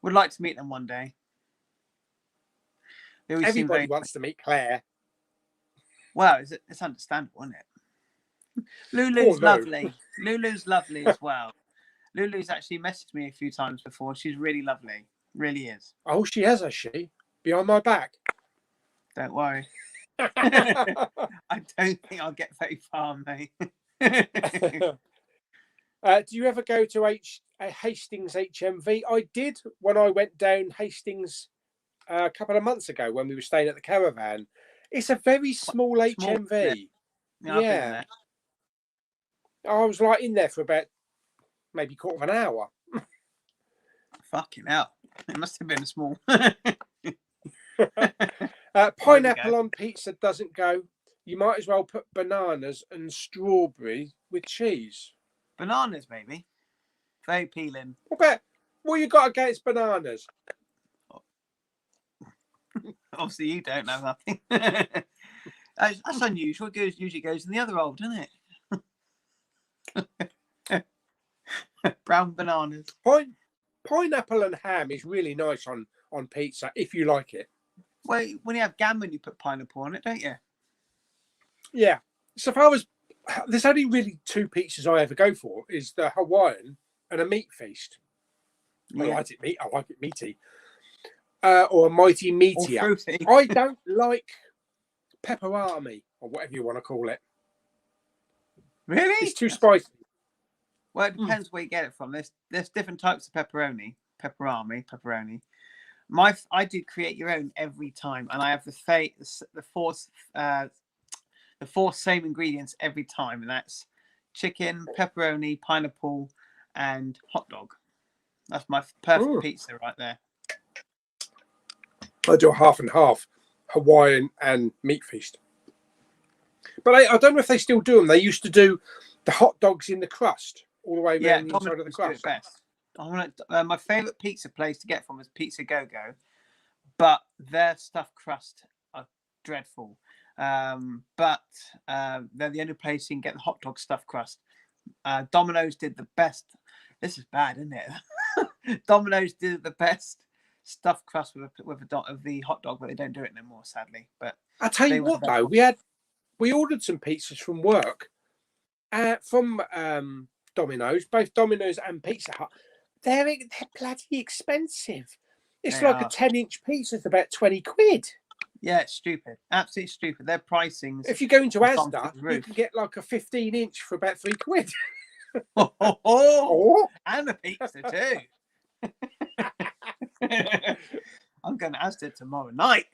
Would like to meet them one day. Everybody wants to meet Claire. Well, it's understandable, isn't it? Lulu's lovely. Lulu's lovely as well. Lulu's actually messaged me a few times before. She's really lovely. Really is. Oh, she has she? Behind my back? Don't worry. I don't think I'll get very far, mate. Do you ever go to Hastings HMV? I did when I went down Hastings a couple of months ago when we were staying at the caravan. It's a very small HMV. Yeah. I was like in there for about maybe quarter of an hour. Fucking hell. It must have been small. Pineapple on pizza doesn't go. You might as well put bananas and strawberry with cheese. Bananas, maybe. Very appealing. What you got against bananas? Obviously, you don't know nothing. That's unusual. It usually goes in the other old, doesn't it? Brown bananas. Pineapple and ham is really nice on pizza if you like it. Well, when you have gammon, you put pineapple on it, don't you? Yeah. So there's only really two pizzas I ever go for: is the Hawaiian and a meat feast. Yeah. I like it meaty. Or a mighty meatier. I don't like pepperami or whatever you want to call it. Really? It's too spicy. Well, it depends where you get it from. There's different types of pepperoni. I do create your own every time, and I have the four same ingredients every time, and that's chicken, pepperoni, pineapple, and hot dog. That's my perfect pizza right there. I do a half and half, Hawaiian and meat feast. But I don't know if they still do them. They used to do the hot dogs in the crust all the way around the inside of the crust. Best. My favourite pizza place to get from is Pizza Go Go, but their stuffed crust are dreadful. But they're the only place you can get the hot dog stuffed crust. Domino's did the best. This is bad, isn't it? Domino's did the best stuffed crust with the hot dog, but they don't do it anymore, sadly. But I tell you what, though, we ordered some pizzas from work, from Domino's, both Domino's and Pizza Hut. They're bloody expensive. It's like a 10-inch pizza is about 20 quid. Yeah, it's stupid. Absolutely stupid. Their pricings. If you go into Asda, you can get like a 15-inch for about £3. Oh, and a pizza too. I'm going to Asda tomorrow night.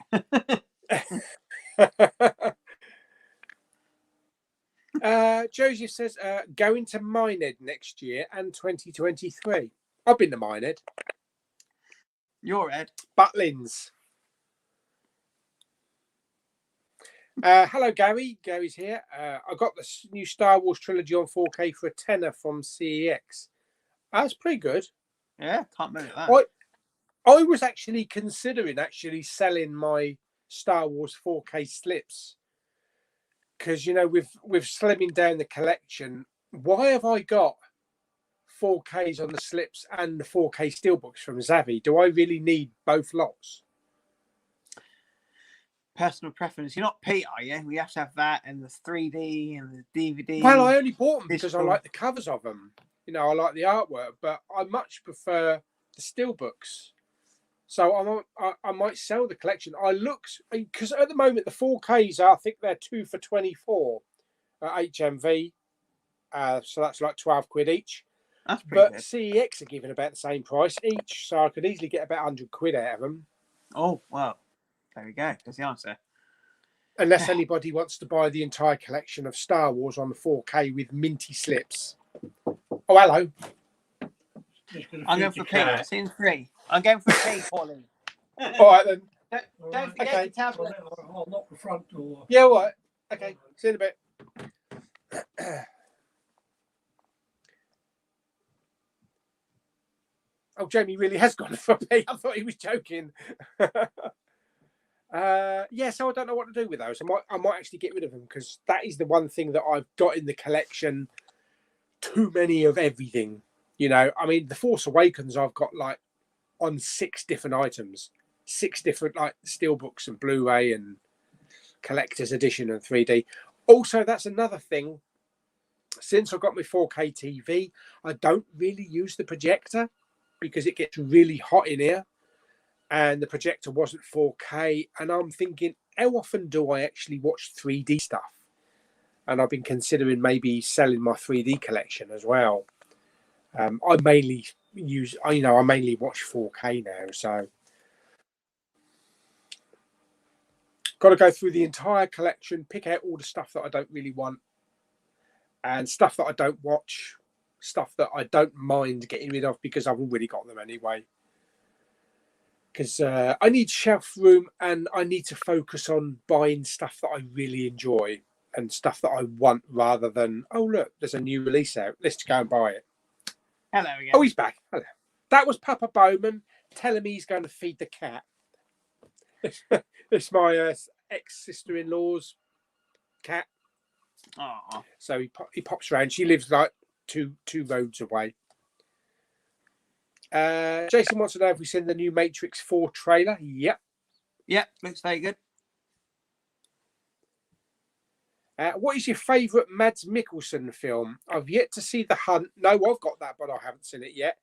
Joseph says, going to Minehead next year and 2023. I've been to Minehead. Your Ed. Butlins. Hello, Gary. Gary's here. I got the new Star Wars trilogy on 4K for a tenner from CEX. That's pretty good. Yeah, can't believe that. I was actually considering selling my Star Wars 4K slips because, you know, with slimming down the collection, why have I got 4Ks on the slips and the 4K steelbooks from Zavvi? Do I really need both lots? Personal preference. You're not Pete, are you? We have to have that and the 3D and the DVD. Well, I only bought them because I like the covers of them. You know, I like the artwork, but I much prefer the steelbooks. So I might sell the collection. Because at the moment the 4Ks I think they're 2 for 24 at HMV. So that's like £12 each. That's pretty good. CEX are giving about the same price each, so I could easily get about £100 out of them. Oh well, there we go. That's the answer. Unless anybody wants to buy the entire collection of Star Wars on the 4K with minty slips. Oh, hello. I'm going for Pete. Scene 3. I'm going for Pete, Pauly. All right then. Don't forget to tap. I'll lock the front door. Yeah, all right. Okay. See you in a bit. Oh, Jamie really has gone for Pete. I thought he was joking. Yeah, so I don't know what to do with those. I might actually get rid of them because that is the one thing that I've got in the collection. Too many of everything. You know, I mean, The Force Awakens I've got like on 6 different items, 6 different like steelbooks and Blu-ray and collector's edition and 3D. Also, that's another thing. Since I've got my 4K TV, I don't really use the projector because it gets really hot in here. And the projector wasn't 4K. And I'm thinking, how often do I actually watch 3D stuff? And I've been considering maybe selling my 3D collection as well. I mainly watch 4K now, so got to go through the entire collection, pick out all the stuff that I don't really want, and stuff that I don't watch, stuff that I don't mind getting rid of because I've already got them anyway. Because I need shelf room and I need to focus on buying stuff that I really enjoy and stuff that I want rather than, oh, look, there's a new release out. Let's go and buy it. Hello again. Oh, he's back. Hello. That was Papa Bowman telling me he's going to feed the cat. It's my ex-sister-in-law's cat. Oh. So he pops around. She lives like two roads away. Jason wants to know if we've seen the new Matrix 4 trailer. Yep. Yep, looks very good. What is your favourite Mads Mikkelsen film? I've yet to see The Hunt. No, I've got that, but I haven't seen it yet.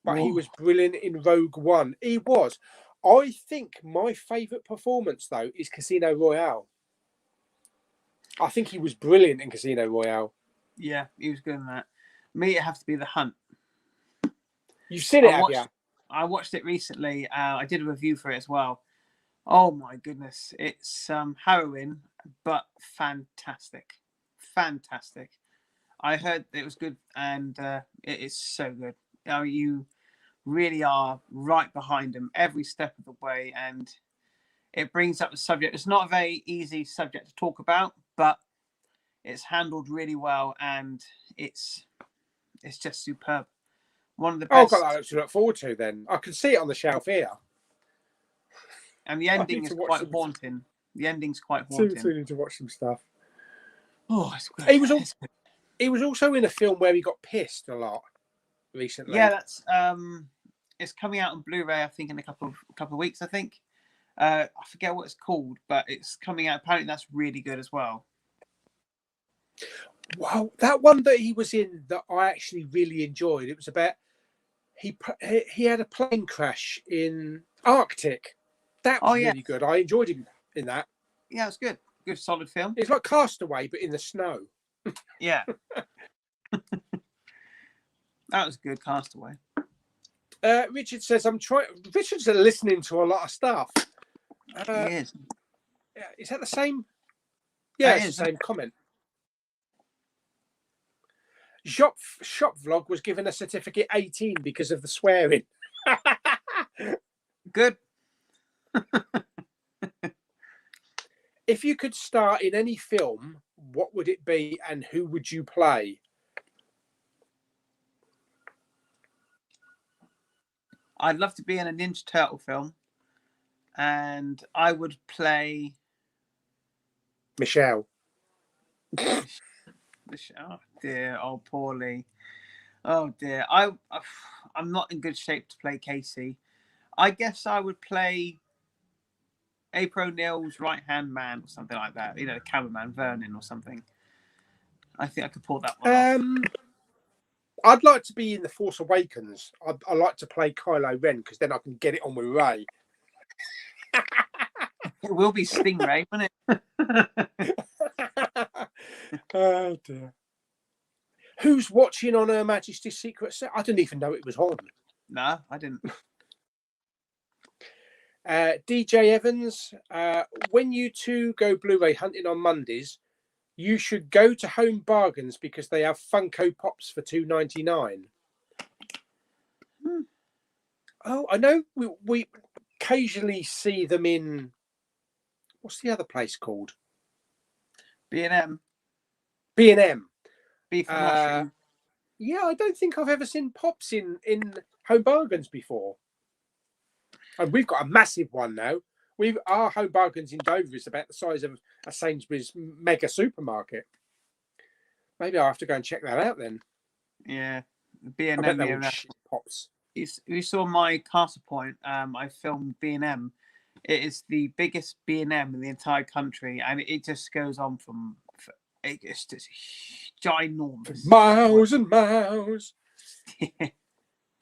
But He was brilliant in Rogue One. He was. I think my favourite performance, though, is Casino Royale. I think he was brilliant in Casino Royale. Yeah, he was good in that. Me, it has to be The Hunt. You've seen it, have you? I watched it recently. I did a review for it as well. Oh, my goodness. It's harrowing, but fantastic. Fantastic. I heard it was good, and it is so good. You know, you really are right behind him every step of the way, and it brings up the subject. It's not a very easy subject to talk about, but it's handled really well, and it's just superb. One of the best. I've got that to look forward to then. I can see it on the shelf here. And the ending is quite haunting. The ending's quite haunting. I need to watch some stuff. Oh, it's good. He was also in a film where he got pissed a lot recently. Yeah, that's it's coming out on Blu-ray, I think, in a couple of weeks. I think I forget what it's called, but it's coming out. Apparently, that's really good as well. Wow, that one that he was in that I actually really enjoyed. It was about he had a plane crash in Arctic. That was really good. I enjoyed him in that. Yeah, it's good. Good, solid film. It's like Castaway, but in the snow. Yeah. That was good, Castaway. Richard says, Richard's listening to a lot of stuff. He is. Yeah, is that the same? Yeah, it's is. the same comment. Shop Vlog was given a certificate 18 because of the swearing. Good. If you could star in any film, what would it be and who would you play? I'd love to be in a Ninja Turtle film, and I would play Michelle. Oh dear, oh Paulie. Oh dear. I'm not in good shape to play Casey. I guess I would play April O'Neil's right-hand man or something like that. You know, the cameraman, Vernon or something. I think I could pull that one off. I'd like to be in The Force Awakens. I like to play Kylo Ren because then I can get it on with Ray. It will be Stingray, won't it? Oh dear. Who's watching on Her Majesty's Secret Service? I didn't even know it was on. No, I didn't. DJ Evans, when you two go Blu-ray hunting on Mondays, you should go to Home Bargains because they have Funko Pops for $2.99. Oh, I know. We occasionally see them in. What's the other place called? B&M. B&M. Beef and washing. Yeah, I don't think I've ever seen Pops in Home Bargains before. And we've got a massive one now. Our Home Bargains in Dover is about the size of a Sainsbury's mega supermarket. Maybe I'll have to go and check that out then. Yeah, B&M. I bet they will ship Pops. You saw my Castle Point. I filmed B&M. It is the biggest B&M in the entire country, and it just goes on from. It's just ginormous. Miles and miles.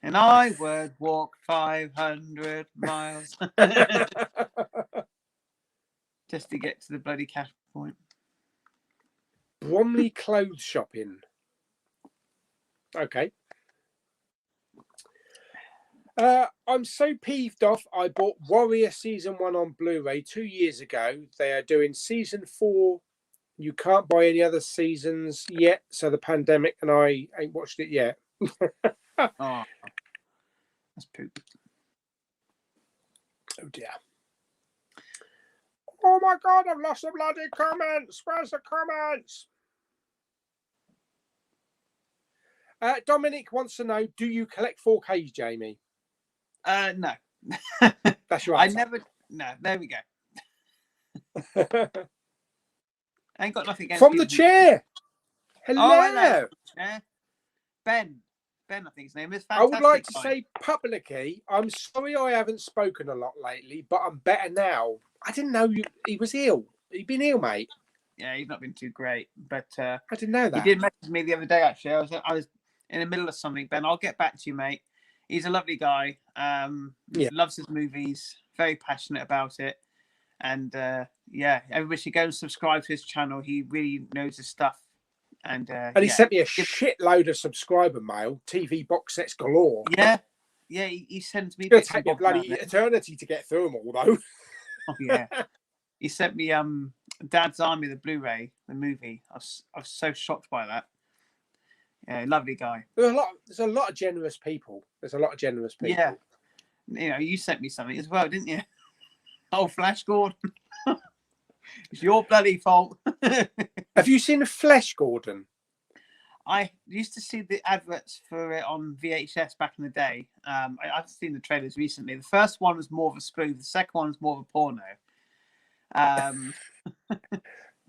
And I would walk 500 miles just to get to the bloody Cash Point. Bromley clothes shopping. Okay. I'm so peeved off. I bought Warrior Season 1 on Blu-ray 2 years ago. They are doing Season 4. You can't buy any other seasons yet. So the pandemic and I ain't watched it yet. Oh, that's poop. Oh dear. Oh my God, I've lost the bloody comments. Where's the comments? Dominic wants to know, do you collect 4Ks, Jamie? No. That's your answer. No, there we go. I ain't got nothing against From the chair. Hello. Oh, hello. Yeah. Ben, I think his name is. Fantastic. I would like to say publicly, I'm sorry I haven't spoken a lot lately, but I'm better now. I didn't know he was ill. He'd been ill, mate. Yeah, he's not been too great, but I didn't know that. He did message me the other day. Actually, I was in the middle of something. Ben, I'll get back to you, mate. He's a lovely guy. Loves his movies. Very passionate about it. And yeah, everybody should go and subscribe to his channel. He really knows his stuff. And he sent me a shitload of subscriber mail, TV box sets galore. Yeah, he sends me. It's going to take me bloody eternity to get through them all, though. Oh, yeah, he sent me Dad's Army, the Blu-ray, the movie. I was so shocked by that. Yeah, lovely guy. There's a lot of generous people. Yeah, you know, you sent me something as well, didn't you? Oh, Flash Gordon. It's your bloody fault. Have you seen Flash Gordon? I used to see the adverts for it on VHS back in the day. I've seen the trailers recently. The first one was more of a spoof. The second one was more of a porno.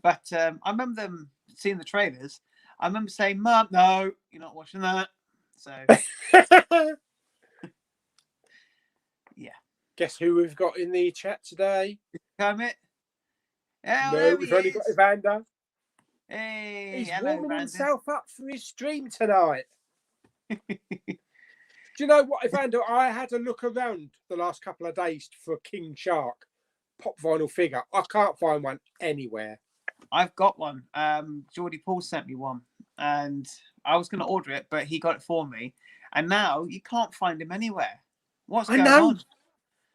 But I remember them seeing the trailers. I remember saying, "Mum, no, you're not watching that." So, yeah. Guess who we've got in the chat today? Kermit. Oh, no, we've only got Evander. Hey, he's hello, warming Brandon. himself up for his stream tonight. Do you know what, Evander? I had a look around the last couple of days for King Shark. pop vinyl figure. I can't find one anywhere. I've got one. Geordie Paul sent me one, and I was going to order it, but he got it for me. And now you can't find him anywhere. What's going on?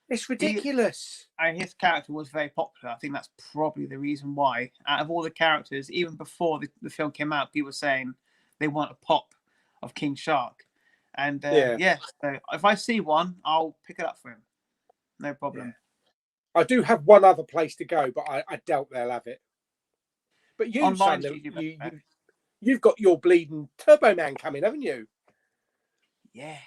It's ridiculous. His character was very popular. I think that's probably the reason why. Out of all the characters, even before the film came out, people were saying they want a pop of King Shark. And so if I see one, I'll pick it up for him. No problem. Yeah. I do have one other place to go, but I doubt they'll have it. But you, Sandler, you've got your bleeding Turbo Man coming, haven't you? Yeah.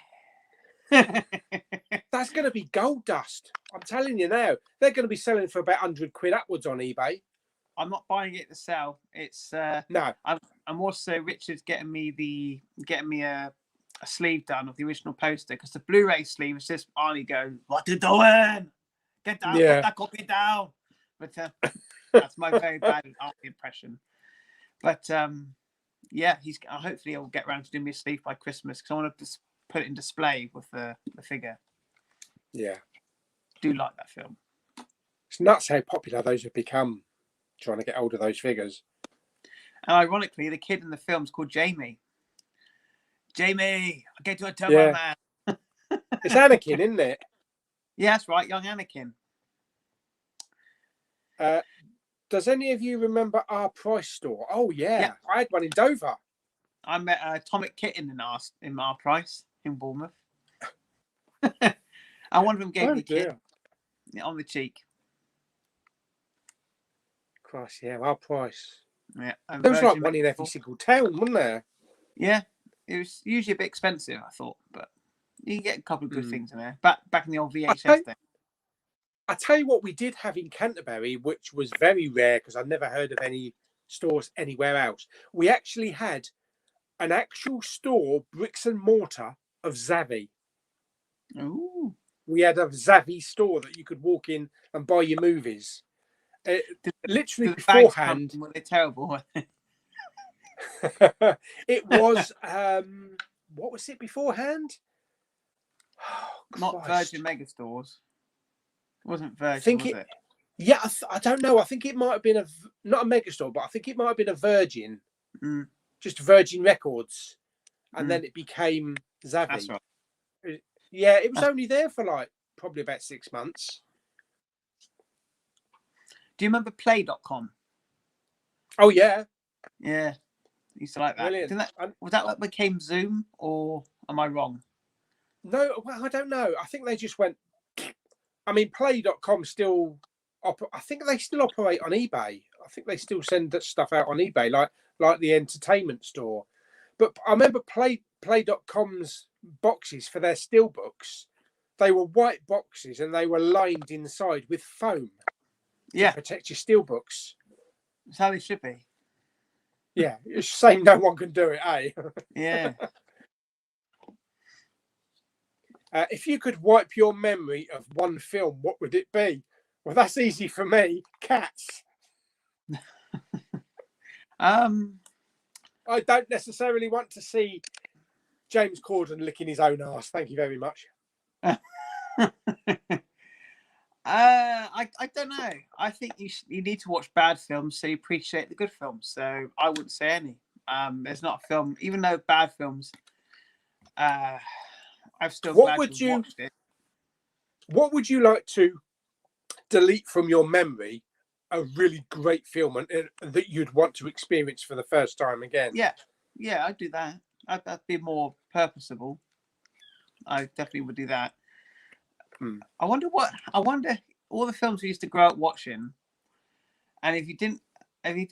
That's going to be gold dust. I'm telling you now. They're going to be selling for about 100 quid upwards on eBay. I'm not buying it to sell. It's no. I'm also Richard's getting me a sleeve done of the original poster, because the Blu-ray sleeve is just Arnie going, "What you doing? Get down, put that copy down." But that's my very bad art impression. But hopefully he'll get around to doing me a sleeve by Christmas, because I want to just put it in display with the figure. Yeah, I do like that film. It's nuts how popular those have become. Trying to get hold of those figures. And ironically, the kid in the film is called Jamie. Jamie, I'll get you a Turbo Man. It's Anakin, isn't it? Yeah, that's right, young Anakin. Does any of you remember our price store? Oh yeah. I had one in Dover. I met Atomic Kitten in our price in Bournemouth. And one of them gave me a kid on the cheek. Christ, yeah, our price. Yeah, there was like one in every single town, wasn't there? Yeah, it was usually a bit expensive, I thought, but you can get a couple of good things in there. Back in the old VHS day. I tell you what, we did have in Canterbury, which was very rare because I never heard of any stores anywhere else. We actually had an actual store, bricks and mortar, of Zavvi. Ooh. We had a Zavvi store that you could walk in and buy your movies. Literally beforehand. Were they terrible? It was what was it beforehand? Oh, not Virgin Megastores. It wasn't Virgin, was it? Yeah, I don't know. I think it might have been not a Megastore, but I think it might have been a Virgin. Just Virgin Records. And then it became Zavvi. That's right. Yeah, it was only there for like probably about 6 months. Do you remember Play.com? Oh, yeah. Yeah. I used to like that. Was that what became Zoom, or am I wrong? No, well, I don't know. I think they just went... I mean, Play.com still... I think they still operate on eBay. I think they still send that stuff out on eBay, like the entertainment store. But I remember Play.com's boxes for their steelbooks. They were white boxes and they were lined inside with foam. To protect your steelbooks. That's how they should be. Yeah, it's a shame no one can do it, eh? Yeah. If you could wipe your memory of one film, what would it be? Well, that's easy for me. Cats. I don't necessarily want to see James Corden licking his own arse. Thank you very much. I don't know. I think you need to watch bad films so you appreciate the good films. So I wouldn't say any. There's not a film, even though bad films. I've still watched it. What would you like to delete from your memory? A really great film that you'd want to experience for the first time again. Yeah, I'd do that. That'd be more purposeful. I definitely would do that. I wonder all the films we used to grow up watching, and if you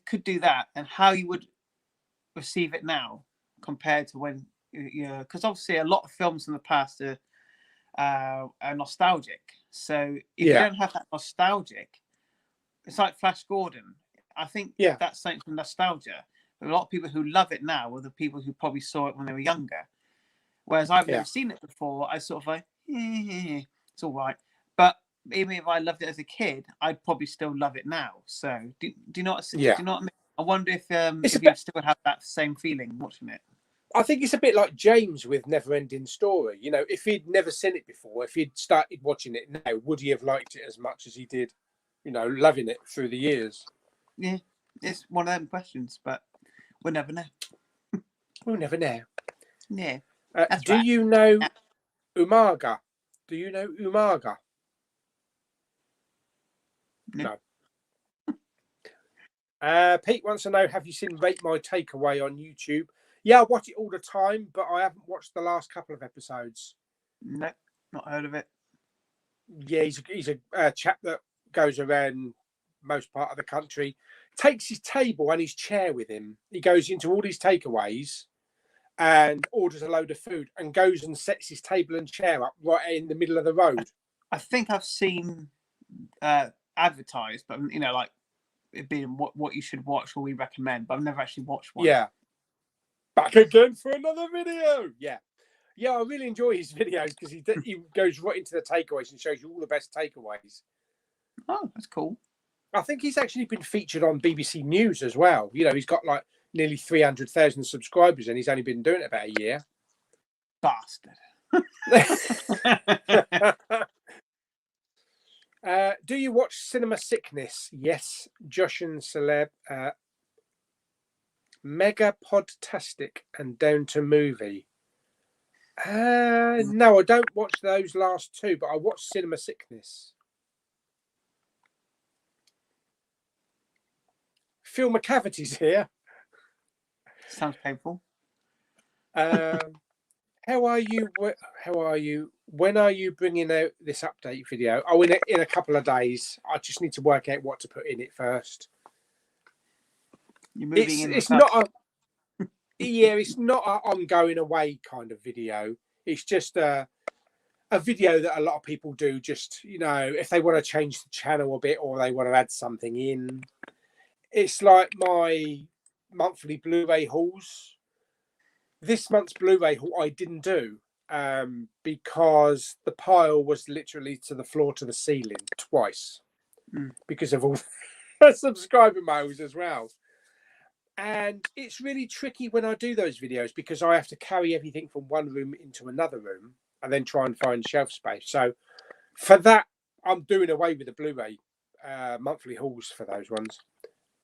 could do that, and how you would receive it now compared to when because obviously a lot of films in the past are nostalgic. So if you don't have that nostalgic, it's like Flash Gordon. I think that's something from nostalgia. But a lot of people who love it now are the people who probably saw it when they were younger. Whereas I've never seen it before. I sort of like, it's all right. But even if I loved it as a kid, I'd probably still love it now. So do you know what? Do you know what I mean? I wonder if you still have that same feeling watching it. I think it's a bit like James with Neverending Story. You know, if he'd never seen it before, if he'd started watching it now, would he have liked it as much as he did? loving it through the years. Yeah, it's one of them questions, but we'll never know. We'll never know. Yeah. Do you know Umaga? Do you know Umaga? No. Pete wants to know, have you seen Rate My Takeaway on YouTube? Yeah, I watch it all the time, but I haven't watched the last couple of episodes. No, not heard of it. Yeah, he's a chap that goes around most part of the country, takes his table and his chair with him. He goes into all these takeaways and orders a load of food and goes and sets his table and chair up right in the middle of the road. I think I've seen advertised, but like it being what you should watch or we recommend, but I've never actually watched one. Yeah. Back again for another video. Yeah. Yeah, I really enjoy his videos because he goes right into the takeaways and shows you all the best takeaways. Oh, that's cool. I think he's actually been featured on BBC News as well. He's got like nearly 300,000 subscribers and he's only been doing it about a year. Bastard. Do you watch Cinema Sickness? Yes. Josh and Celeb. Mega Podtastic and Down to Movie. No, I don't watch those last two, but I watch Cinema Sickness. Phil McCavity's here. Sounds painful. How are you? How are you? When are you bringing out this update video? Oh, in a couple of days. I just need to work out what to put in it first. You're moving It's not a it's not an ongoing away kind of video. It's just a video that a lot of people do. Just if they want to change the channel a bit or they want to add something in. It's like my monthly Blu-ray hauls. This month's Blu-ray haul I didn't do because the pile was literally to the floor to the ceiling twice because of all subscriber mails as well. And it's really tricky when I do those videos because I have to carry everything from one room into another room and then try and find shelf space. So for that, I'm doing away with the Blu-ray monthly hauls for those ones.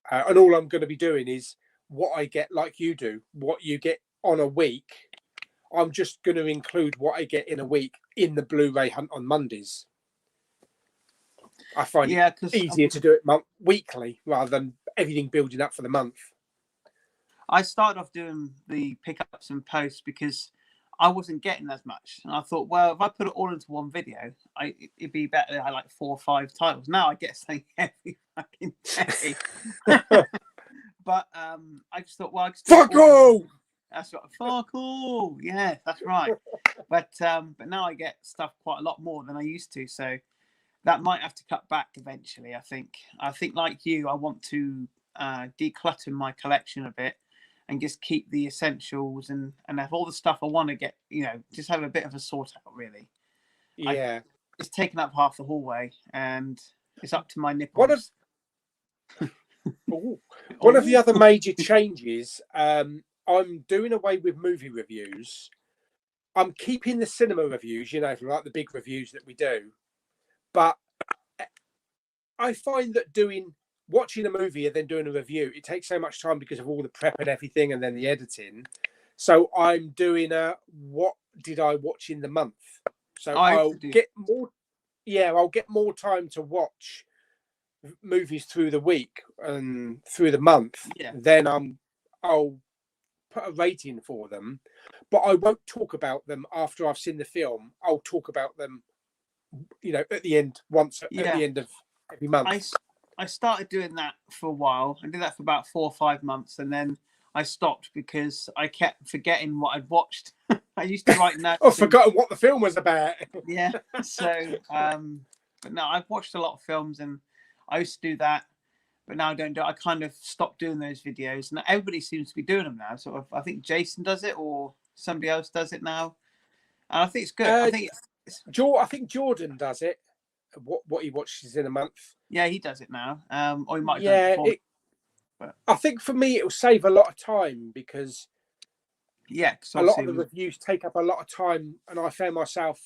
And all I'm going to be doing is what I get, like you do, what you get on a week. I'm just going to include what I get in a week in the Blu-ray hunt on Mondays. I find it easier to do it weekly rather than everything building up for the month. I started off doing the pickups and posts because I wasn't getting as much. And I thought, well, if I put it all into one video, it'd be better if I had like 4 or 5 titles. Now I get something every fucking day. But I just thought, well, I just fuck all! That's right. Fuck all. Yeah, that's right. But now I get stuff quite a lot more than I used to. So that might have to cut back eventually, I think. I think like you, I want to declutter my collection a bit and just keep the essentials and have all the stuff I want to get, just have a bit of a sort out, really. Yeah. It's taken up half the hallway and it's up to my nipples. One of the other major changes, I'm doing away with movie reviews. I'm keeping the cinema reviews, like the big reviews that we do. But I find that watching a movie and then doing a review, it takes so much time because of all the prep and everything and then the editing. So I'm doing what did I watch in the month? So I'll get more time to watch movies through the week and through the month. Yeah. Then I'll put a rating for them, but I won't talk about them after I've seen the film. I'll talk about them, at the end at the end of every month. I started doing that for a while. I did that for about 4 or 5 months, and then I stopped because I kept forgetting what I'd watched. I used to write notes. I've forgotten what the film was about. Yeah. So, but no, I've watched a lot of films, and I used to do that, but now I don't do it. I kind of stopped doing those videos, and everybody seems to be doing them now. Sort of, I think Jason does it, or somebody else does it now, and I think it's good. I think Jordan does it. What he watches in a month. Yeah, he does it now. Or he might have done it before. I think for me, it will save a lot of time because a lot of the reviews take up a lot of time, and I found myself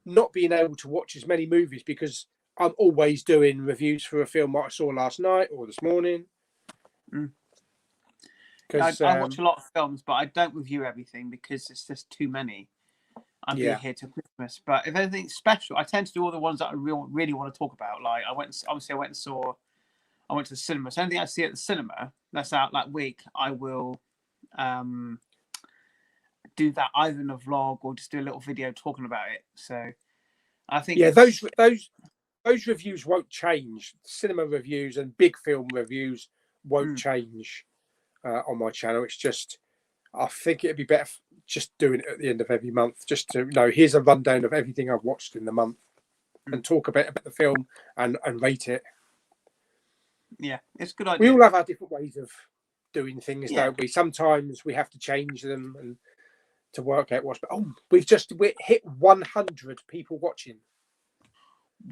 not being able to watch as many movies because I'm always doing reviews for a film that I saw last night or this morning. Because I watch a lot of films, but I don't review everything because it's just too many. I'll be here till Christmas. But if anything's special, I tend to do all the ones that I really want to talk about. Like I went to the cinema. So anything I see at the cinema that's out that week, I will do that either in a vlog or just do a little video talking about it. So I think those reviews won't change. Cinema reviews and big film reviews won't change on my channel. It's just, I think it'd be better just doing it at the end of every month, just to here's a rundown of everything I've watched in the month and talk a bit about the film and rate it. Yeah, it's a good idea. We all have our different ways of doing things, don't we? Sometimes we have to change them and to work out what's. Oh, we've hit 100 people watching.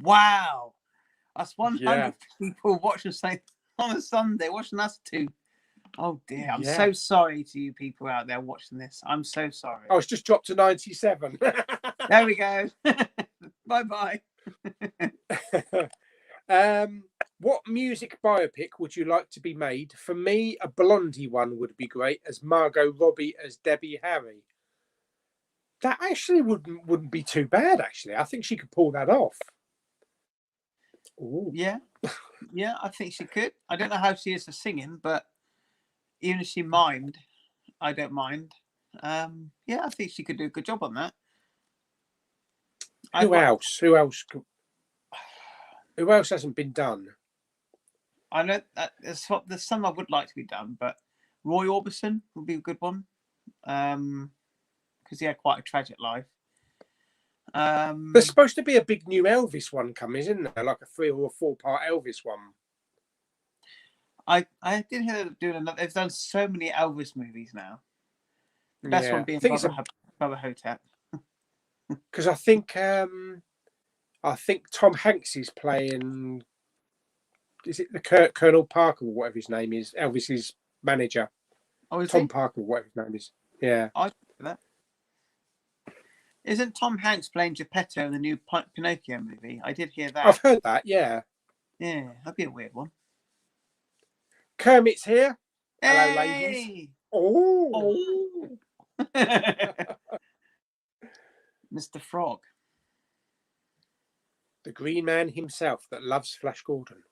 Wow, that's 100 people watching on a Sunday, watching us two. Oh dear, I'm so sorry to you people out there watching this. I'm so sorry. Oh, it's just dropped to 97. There we go. Bye. What music biopic would you like to be made? For me, a Blondie one would be great, as Margot Robbie as Debbie Harry. That actually wouldn't be too bad. Actually, I think she could pull that off. Ooh. Yeah, I think she could. I don't know how she is for singing, but even if she mimed, I don't mind. I think she could do a good job on that. Who else? Who else hasn't been done? I know that there's some I would like to be done, but Roy Orbison would be a good one, because he had quite a tragic life. There's supposed to be a big new Elvis one coming, isn't there? Like a 3 or 4 part Elvis one. I did hear them doing another. They've done so many Elvis movies now. The best one being Brother Hotep. Because I think Tom Hanks is playing. Is it the Colonel Parker or whatever his name is? Elvis's manager. Oh, is Tom Parker, whatever his name is. Yeah. I know that. Isn't Tom Hanks playing Geppetto in the new Pinocchio movie? I did hear that. I've heard that. Yeah. Yeah, that'd be a weird one. Kermit's here. Hey! Hello, ladies. Oh. Mr. Frog. The green man himself that loves Flash Gordon.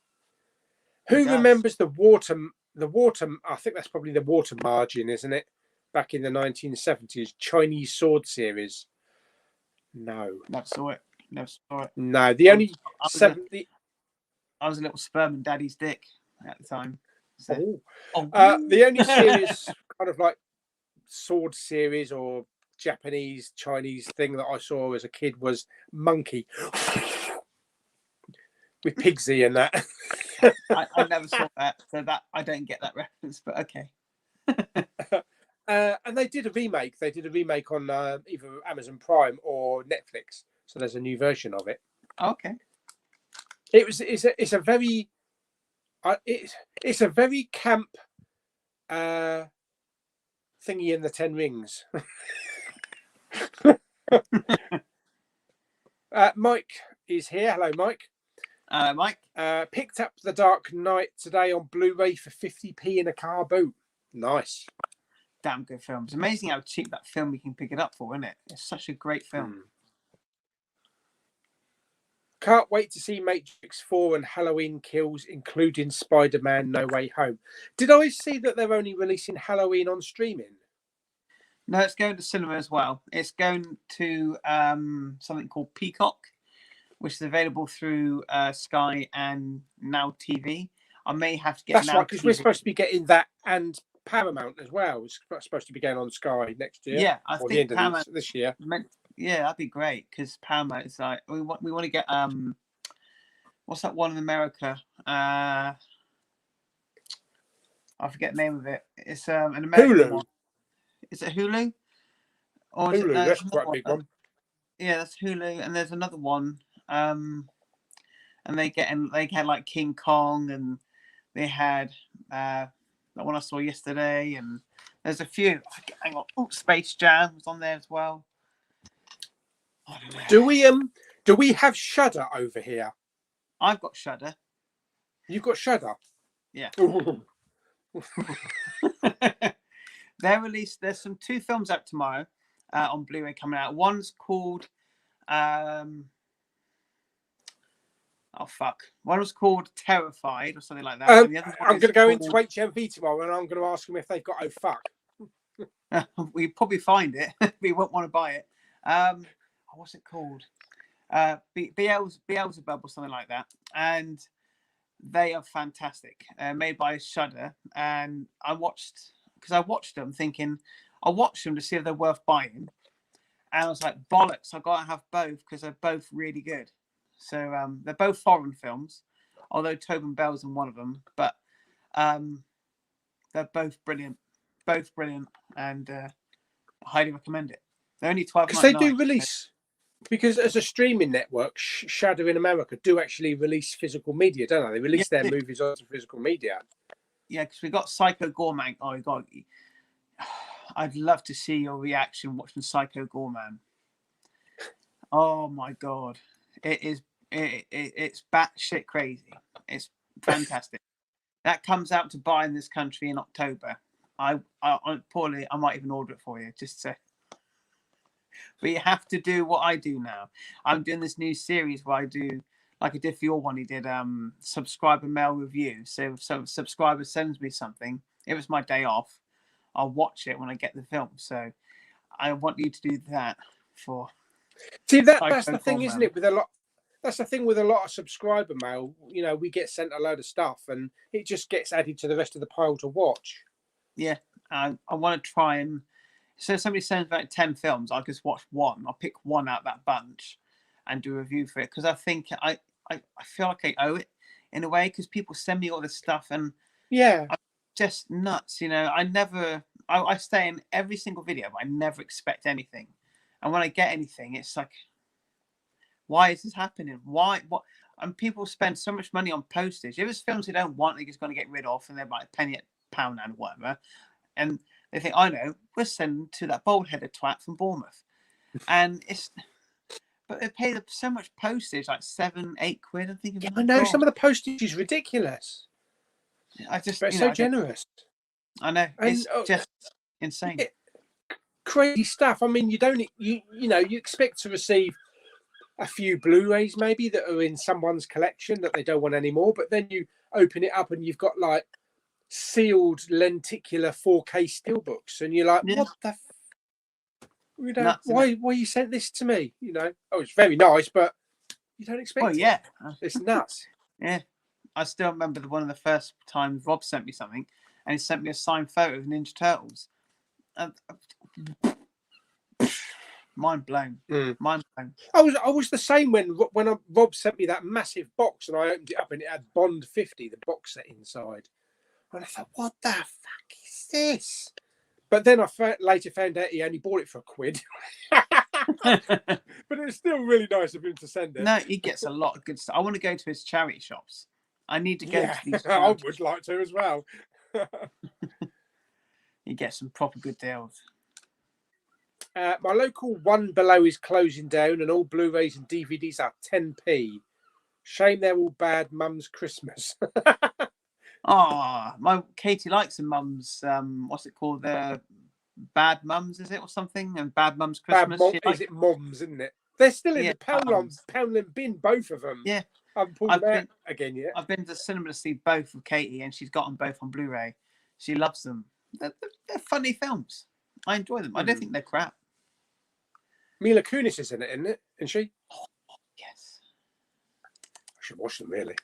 Who remembers the water? I think that's probably the water margin, isn't it? Back in the 1970s, Chinese sword series. No. Never saw it. No, the only I was a little sperm in Daddy's dick at the time. So. The only series, kind of like sword series or Japanese, Chinese thing that I saw as a kid was Monkey with Pigsy and that. I never saw that, so that I don't get that reference, but okay. And they did a remake. They did a remake on either Amazon Prime or Netflix. So there's a new version of it. Okay. It's a very camp thingy in the 10 Rings. Mike is here. Hello, Mike. Mike. Picked up The Dark Knight today on Blu-ray for 50p in a car boot. Nice. Damn good film. It's amazing how cheap that film you can pick it up for, isn't it? It's such a great film. Can't wait to see Matrix 4 and Halloween Kills, including Spider-Man No Way Home. Did I see that they're only releasing Halloween on streaming? No, it's going to cinema as well. It's going to something called Peacock, which is available through Sky and Now TV. I may have to get That's Now right, because we're supposed to be getting that and Paramount as well. It's supposed to be going on Sky next year. Yeah, I think Paramount this year. Yeah, that'd be great because Paramount is like we want to get what's that one in America? I forget the name of it. It's an American Hulu. one. Is it Hulu? Or Hulu, that's quite a big one. Yeah, that's Hulu, and there's another one. And they had like King Kong, and they had that one I saw yesterday, and there's a few. Hang on, Space Jam was on there as well. I don't know. Do we have Shudder over here? I've got Shudder. You've got Shudder? Yeah. There's some 2 films out tomorrow on Blu-ray coming out. One's called one was called Terrified or something like that. I'm going to go into HMV tomorrow and I'm going to ask them if they've got Oh Fuck. We probably find it. We won't want to buy it. What's it called? Beelzebub or something like that. And they are fantastic. Made by Shudder. And I watched them thinking, I'll watch them to see if they're worth buying. And I was like, bollocks, I've got to have both because they're both really good. So they're both foreign films, although Tobin Bell's in one of them. But they're both brilliant. And I highly recommend it. They're only $12.99. Because they do release, because as a streaming network, Shudder in America do actually release physical media, don't they? They release their movies on physical media. Yeah, because we got Psycho Goreman. Oh, God. I'd love to see your reaction watching Psycho Goreman. Oh, my God. It's batshit crazy. It's fantastic. That comes out to buy in this country in October. I might even order it for you, just to. But you have to do what I do now. I'm doing this new series where I do, like I did for your one, he did subscriber mail review. So if a subscriber sends me something, if it's my day off, I'll watch it when I get the film. So I want you to do that for. See, that's the thing, isn't it? With a lot, that's the thing with a lot of subscriber mail. You know, we get sent a load of stuff, and it just gets added to the rest of the pile to watch. Yeah, I want to try and. So somebody sends about 10 films, I'll just watch one. I'll pick one out of that bunch and do a review for it because I think I feel like I owe it in a way because people send me all this stuff and yeah, I'm just nuts. You know, I stay in every single video, but I never expect anything. And when I get anything, it's like, why is this happening? Why? What? And people spend so much money on postage. If it's films they don't want, they're just going to get rid of, and they're like penny at pound and whatever. And they think, I know, we're sending to that bald-headed twat from Bournemouth. And but they pay so much postage, like 7-8 quid. I'm thinking, I know, some of the postage is ridiculous. But it's so generous. I know, it's just insane. Crazy stuff. I mean, you expect to receive a few Blu-rays maybe that are in someone's collection that they don't want anymore, but then you open it up and you've got like sealed lenticular 4K steelbooks, and you're like, what the why you sent this to me? You know, it's very nice, but you don't expect it. It's nuts. Yeah, I still remember one of the first times Rob sent me something, and he sent me a signed photo of Ninja Turtles. Mind blown. Mind blown. I was the same when Rob sent me that massive box, and I opened it up, and it had Bond 50, the box set inside. And I thought, what the fuck is this? But then I later found out he only bought it for £1. But it was still really nice of him to send it. No, he gets a lot of good stuff. I want to go to his charity shops. I need to go to these. I would like to as well. You get some proper good deals. My local One Below is closing down, and all Blu-rays and DVDs are 10p. Shame they're all bad Mum's Christmas. My Katie likes the Mum's. What's it called? The Bad Mums, is it, or something? And Bad Mum's Christmas. Is it Moms, isn't it? They're still in the Poundland bin, both of them. Yeah, I've pulled them out again. Yeah, I've been to the cinema to see both with Katie, and she's got them both on Blu-ray. She loves them. They're funny films. I enjoy them. I don't think they're crap. Mila Kunis is in it, isn't it? Isn't she? Oh, yes. I should watch them, really.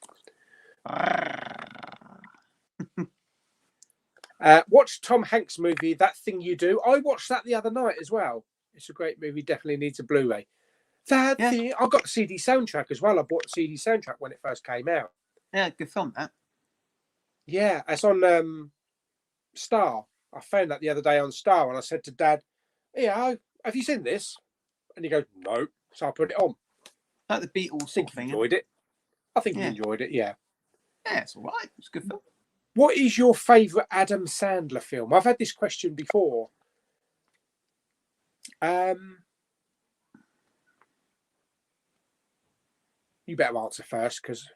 Watch Tom Hanks' movie, That Thing You Do. I watched that the other night as well. It's a great movie. Definitely needs a Blu-ray. Thing. I got the CD soundtrack as well. I bought the CD soundtrack when it first came out. Yeah, good film, that. Yeah, it's on Star. I found that the other day on Star, and I said to Dad, "Yeah, have you seen this?" And he goes, "No." So I put it on. Like the Beatles sort of thing. Enjoyed it. I think he enjoyed it. Yeah. Yeah, it's all right. It's a good film. What is your favourite Adam Sandler film? I've had this question before. You better answer first, because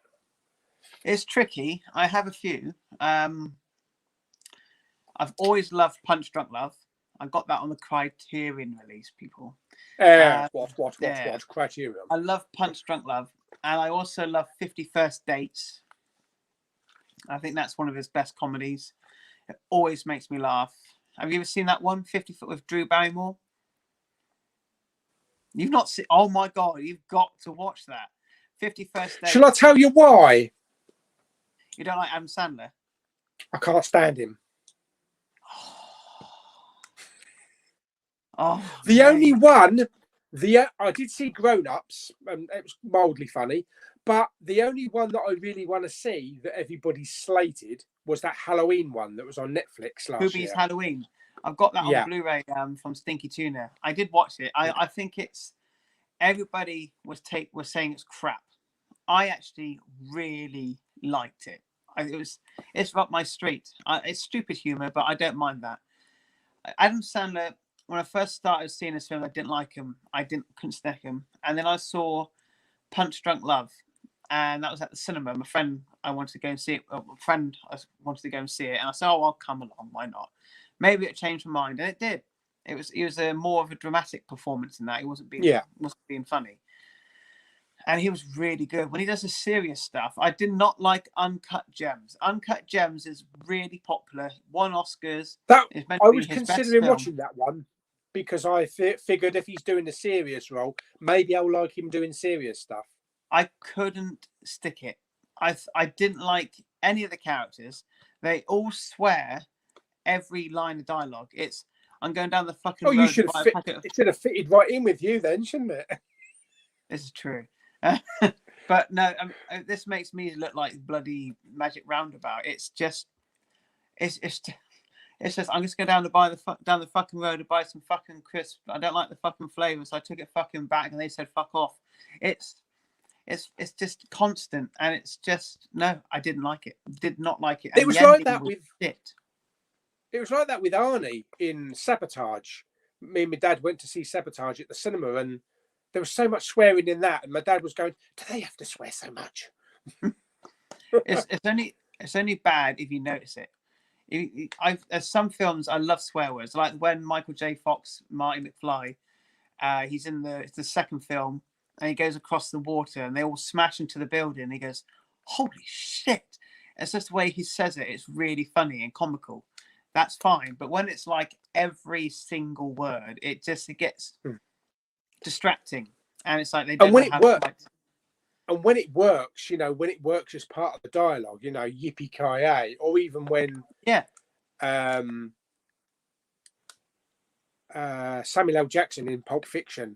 It's tricky. I have a few. I've always loved Punch Drunk Love. I got that on the Criterion release, people. What? Criterion. I love Punch Drunk Love, and I also love 50 First Dates. I think that's one of his best comedies. It always makes me laugh. Have you ever seen that one, 50 Foot with Drew Barrymore? You've not seen? Oh my God, you've got to watch that. 50 First Dates. Shall I tell you why? You don't like Adam Sandler? I can't stand him. Oh, the only one, I did see Grown Ups, and it was mildly funny, but the only one that I really want to see that everybody slated was that Halloween one that was on Netflix last year. Halloween. I've got that on Blu-ray from Stinky Tuna. I did watch it. I think it's everybody was saying it's crap. I actually really liked it. It's up my street. It's stupid humor, but I don't mind that. Adam Sandler, when I first started seeing this film, I didn't like him. Couldn't stand him. And then I saw Punch Drunk Love, and that was at the cinema. My friend, I wanted to go and see it. And I said, "Oh, I'll come along. Why not?" Maybe it changed my mind, and it did. It was more of a dramatic performance in that. He wasn't being funny. And he was really good. When he does the serious stuff, I did not like Uncut Gems. Uncut Gems is really popular. Won Oscars. I was considering watching that one because I figured if he's doing a serious role, maybe I'll like him doing serious stuff. I couldn't stick it. I didn't like any of the characters. They all swear every line of dialogue. I'm going down the fucking road. You should it should have fitted right in with you then, shouldn't it? This is true. But no, this makes me look like bloody Magic Roundabout. It's just I'm just going down the fucking road to buy some fucking crisps. I don't like the fucking flavour, so I took it fucking back, and they said fuck off. It's just constant, and it's just no. I didn't like it. Did not like it. It was like that with it. It was like that with Arnie in Sabotage. Me and my dad went to see Sabotage at the cinema, and there was so much swearing in that, and my dad was going, "Do they have to swear so much?" It's only bad if you notice it. There's some films I love swear words, like when Michael J. Fox, Marty McFly, he's in it's the second film, and he goes across the water, and they all smash into the building. And he goes, "Holy shit!" It's just the way he says it. It's really funny and comical. That's fine, but when it's like every single word, it gets distracting, and it's like they don't know how to write. And when it works, when it works as part of the dialogue, yippee-ki-yay, or even when Samuel L. Jackson in Pulp Fiction,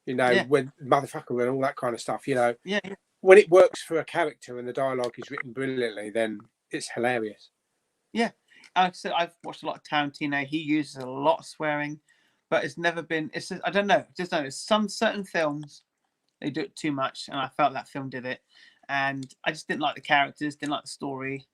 when motherfucker and all that kind of stuff, when it works for a character and the dialogue is written brilliantly, then it's hilarious. Yeah, like I said, I've watched a lot of Tarantino. He uses a lot of swearing, but it's never been. It's just, I don't know. Some certain films they do it too much, and I felt that film did it, and I just didn't like the characters, didn't like the story,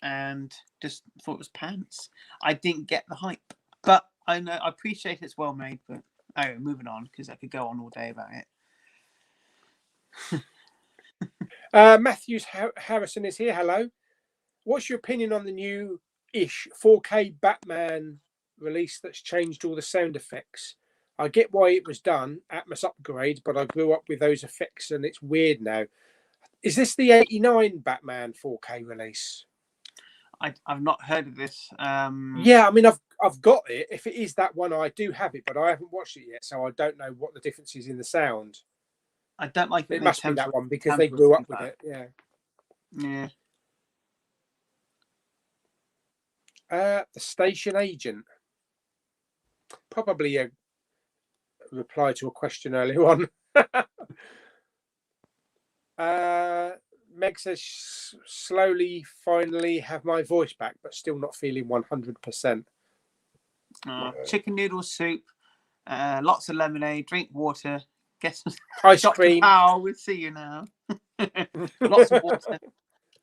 and just thought it was pants. I didn't get the hype, but I appreciate it's well made. But anyway, moving on, because I could go on all day about it. Matthews Harrison is here. Hello. What's your opinion on the new-ish 4K Batman release that's changed all the sound effects? I get why it was done, Atmos upgrade, but I grew up with those effects and it's weird now. Is this the 89 Batman 4K release? I've not heard of this. Yeah, I mean, I've got it. If it is that one, I do have it, but I haven't watched it yet, so I don't know what the difference is in the sound. I don't like it. It must be that one because they grew up with it. Yeah. Yeah. The station agent. Probably a reply to a question earlier on. Meg says, slowly, finally have my voice back, but still not feeling 100%. Chicken noodle soup, lots of lemonade, drink water, get some ice cream. Powell, we'll see you now. Lots of water,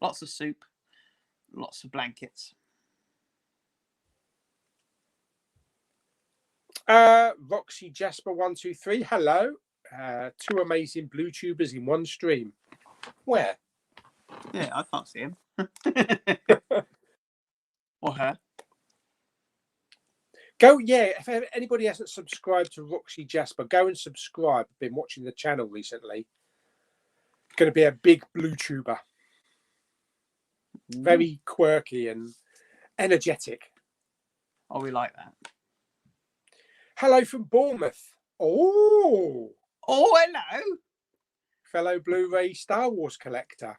lots of soup, lots of blankets. Roxy Jasper 123, hello. Two amazing blue tubers in one stream. Where? Yeah, I can't see him. Or her. Go, yeah. If anybody hasn't subscribed to Roxy Jasper, go and subscribe. I've been watching the channel recently. Going to be a big blue tuber. Very quirky and energetic. Oh, we like that. Hello from Bournemouth. Oh, hello. Fellow Blu-ray Star Wars collector.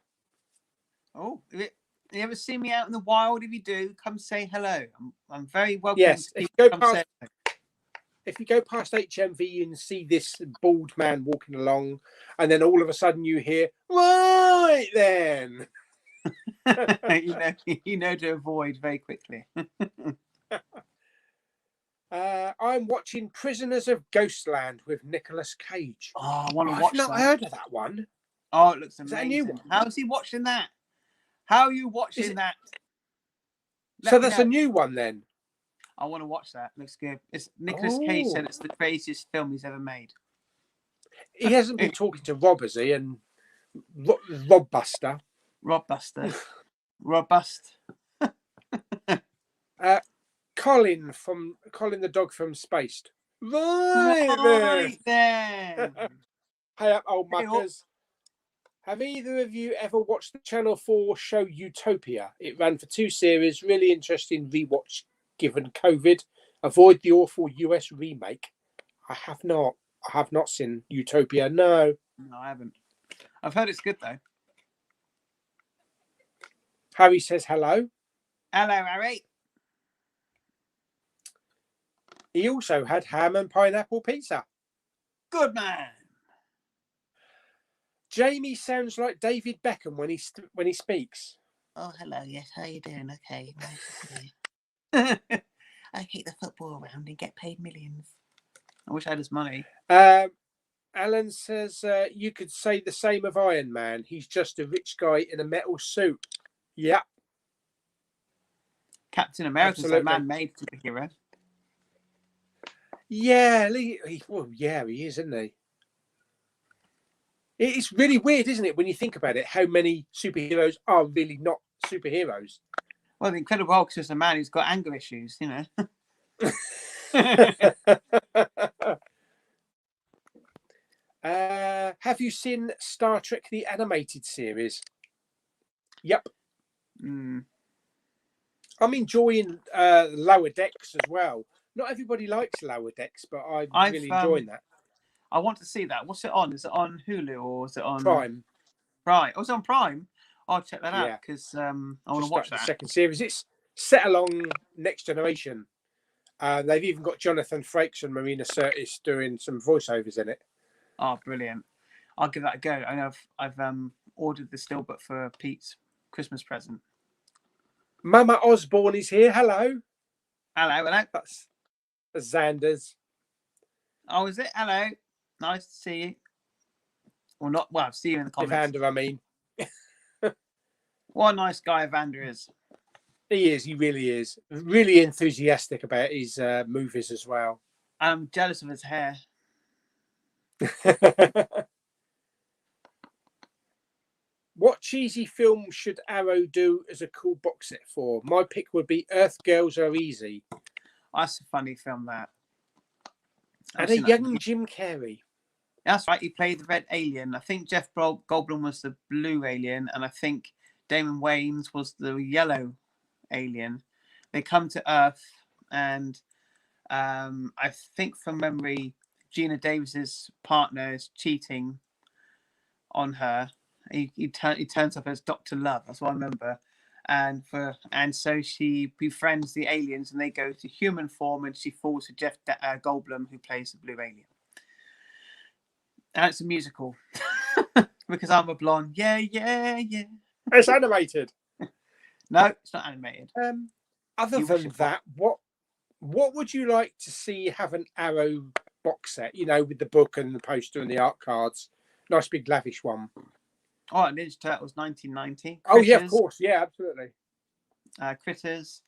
Oh, you ever see me out in the wild? If you do, come say hello. I'm very welcome. Yes, if you go past HMV and see this bald man walking along, and then all of a sudden you hear, right then. you know to avoid very quickly. I'm watching Prisoners of Ghostland with Nicolas Cage. Oh, I want to watch that. I've not heard of that one. Oh, it looks amazing. Is that a new one? How's he watching that? How are you watching that? So that's a new one then? I want to watch that. Looks good. It's Nicolas Cage said it's the craziest film he's ever made. He hasn't been talking to Rob, has he? And Rob Buster. Robust. Colin the dog from Spaced. Right then. Hey up, old muckers. Have either of you ever watched the Channel 4 show Utopia? It ran for 2 series. Really interesting rewatch given COVID. Avoid the awful US remake. I have not seen Utopia. No, I haven't. I've heard it's good though. Harry says hello. Hello, Harry. He also had ham and pineapple pizza. Good man. Jamie sounds like David Beckham when he speaks. Oh, hello. Yes, how you doing? Okay, nice to see you. I kick the football around and get paid millions. I wish I had his money. Alan says you could say the same of Iron Man. He's just a rich guy in a metal suit. Yeah. Captain America's a man-made superhero. Yeah, he is, isn't he? It's really weird, isn't it, when you think about it, how many superheroes are really not superheroes? Well, the Incredible Hulk's just a man who's got anger issues, you know. Have you seen Star Trek the Animated Series? Yep. I'm enjoying Lower Decks as well. Not everybody likes Lower Decks, but I'm really enjoying that. I want to see that. What's it on? Is it on Hulu or is it on Prime? Right. Oh, it's on Prime. I'll check that out because I want to watch that. The second series. It's set along Next Generation. They've even got Jonathan Frakes and Marina Sirtis doing some voiceovers in it. Oh, brilliant! I'll give that a go. I know I've ordered the Steelbook for Pete's Christmas present. Mama Osborne is here. Hello. Hello. That's Xander's. Oh, is it? Hello. Nice to see you. Or not? Well, see you in the comments. Evander, I mean. What a nice guy Evander is. He is. He really is. Really enthusiastic about his movies as well. I'm jealous of his hair. What cheesy film should Arrow do as a cool box set for? My pick would be Earth Girls Are Easy. That's a funny film, that. And a young Jim Carrey. That's right. He played the red alien. I think Jeff Goldblum was the blue alien, and I think Damon Wayans was the yellow alien. They come to Earth, and I think from memory, Gina Davis's partner is cheating on her. He turns up as Dr. Love. That's what I remember. And so she befriends the aliens, and they go to human form, and she falls for Jeff Goldblum, who plays the blue alien. And it's a musical because I'm a blonde. Yeah. It's animated. No, it's not animated. Other than that, what would you like to see have an Arrow box set? You know, with the book and the poster and the art cards. Nice big lavish one. Oh, Ninja Turtles 1990. Oh, yeah, of course. Yeah, absolutely. Critters.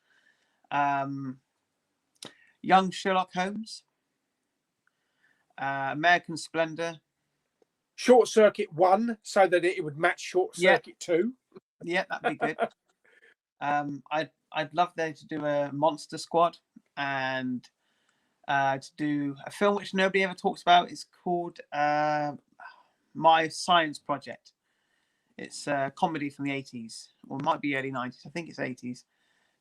Young Sherlock Holmes. American Splendor. Short Circuit 1, so that it would match Short Circuit 2. Yeah, that'd be good. I'd love there to do a Monster Squad and to do a film which nobody ever talks about. It's called My Science Project. It's a comedy from the 80s, or it might be early 90s. I think it's 80s.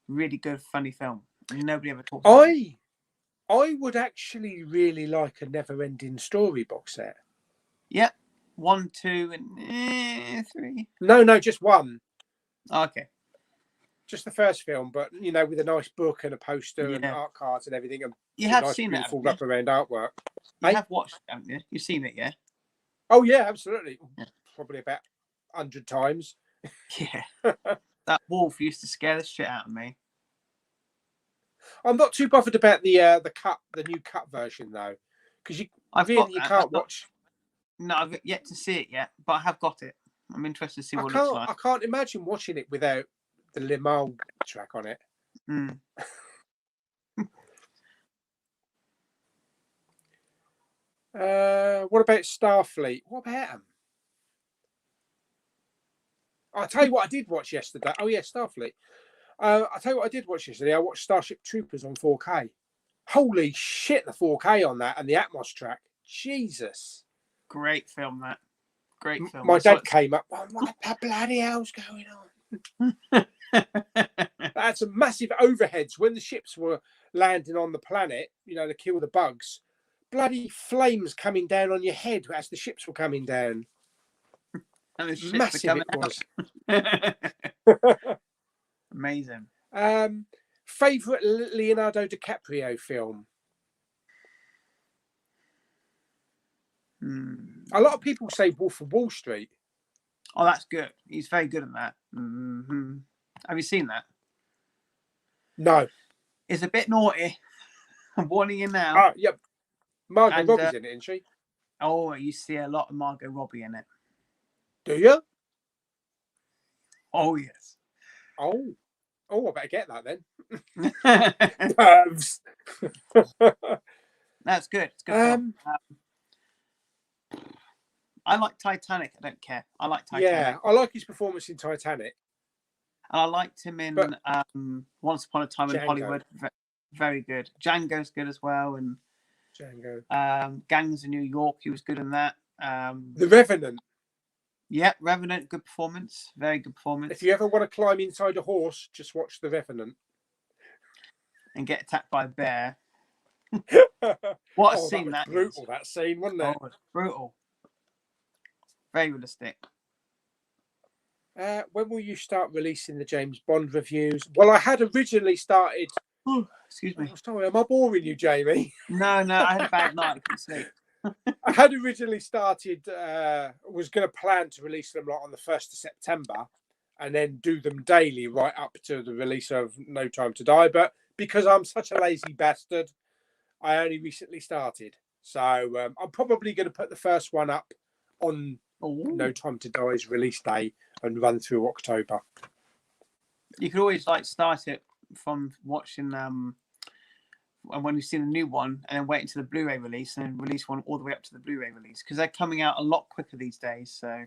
Really good, funny film. Nobody ever talks about it. I would actually really like a Never-Ending Story box set. Yep. 1, 2, and 3. No, just one. Oh, okay. Just the first film, but with a nice book and a poster and art cards and everything. And you have nice, seen that, full wraparound artwork. You have watched it, haven't you? You've seen it, yeah? Oh yeah, absolutely. Yeah. Probably about 100 times. Yeah. That wolf used to scare the shit out of me. I'm not too bothered about the new cut version though, because you can't watch. No, I've yet to see it yet, but I have got it. I'm interested to see what it looks like. I can't imagine watching it without the Limahl track on it. Mm. What about Starfleet? What about them? I'll tell you what I did watch yesterday. Oh yeah, Starfleet. I'll tell you what I did watch yesterday. I watched Starship Troopers on 4K. Holy shit, the 4K on that and the Atmos track. Jesus. Great film, that. Great film. My dad came up. Oh, what the bloody hell's going on? That's some massive overheads when the ships were landing on the planet, to kill the bugs. Bloody flames coming down on your head as the ships were coming down. And the massive it was. Amazing. Favorite Leonardo DiCaprio film? A lot of people say Wolf of Wall Street. Oh, that's good. He's very good at that. Mm-hmm. Have you seen that? No. It's a bit naughty. I'm warning you now. Yep. Margot Robbie's in it, isn't she? Oh, you see a lot of Margot Robbie in it. Do you? Oh, yes. Oh, I better get that then. That's good. It's good. I like Titanic. I don't care. I like Titanic. Yeah, I like his performance in Titanic. And I liked him in Once Upon a Time in Hollywood. Very good. Django's good as well. And Django. Gangs of New York, he was good in that. The Revenant. Yeah, Revenant, good performance. Very good performance. If you ever want to climb inside a horse, just watch The Revenant. And get attacked by a bear. What a scene that brutal, is. That scene, wasn't it? Oh, it's brutal. Very realistic. When will you start releasing the James Bond reviews? Well, I had originally started... Oh, excuse me. Oh, sorry, am I boring you, Jamie? No, I had a bad night. I couldn't sleep. I had originally started, was going to plan to release them on the 1st of September and then do them daily right up to the release of No Time to Die. But because I'm such a lazy bastard, I only recently started. So I'm probably going to put the first one up on No Time to Die's release day and run through October. You could always start it from watching and when you've seen the new one and then wait until the Blu-ray release and then release one all the way up to the Blu-ray release because they're coming out a lot quicker these days. So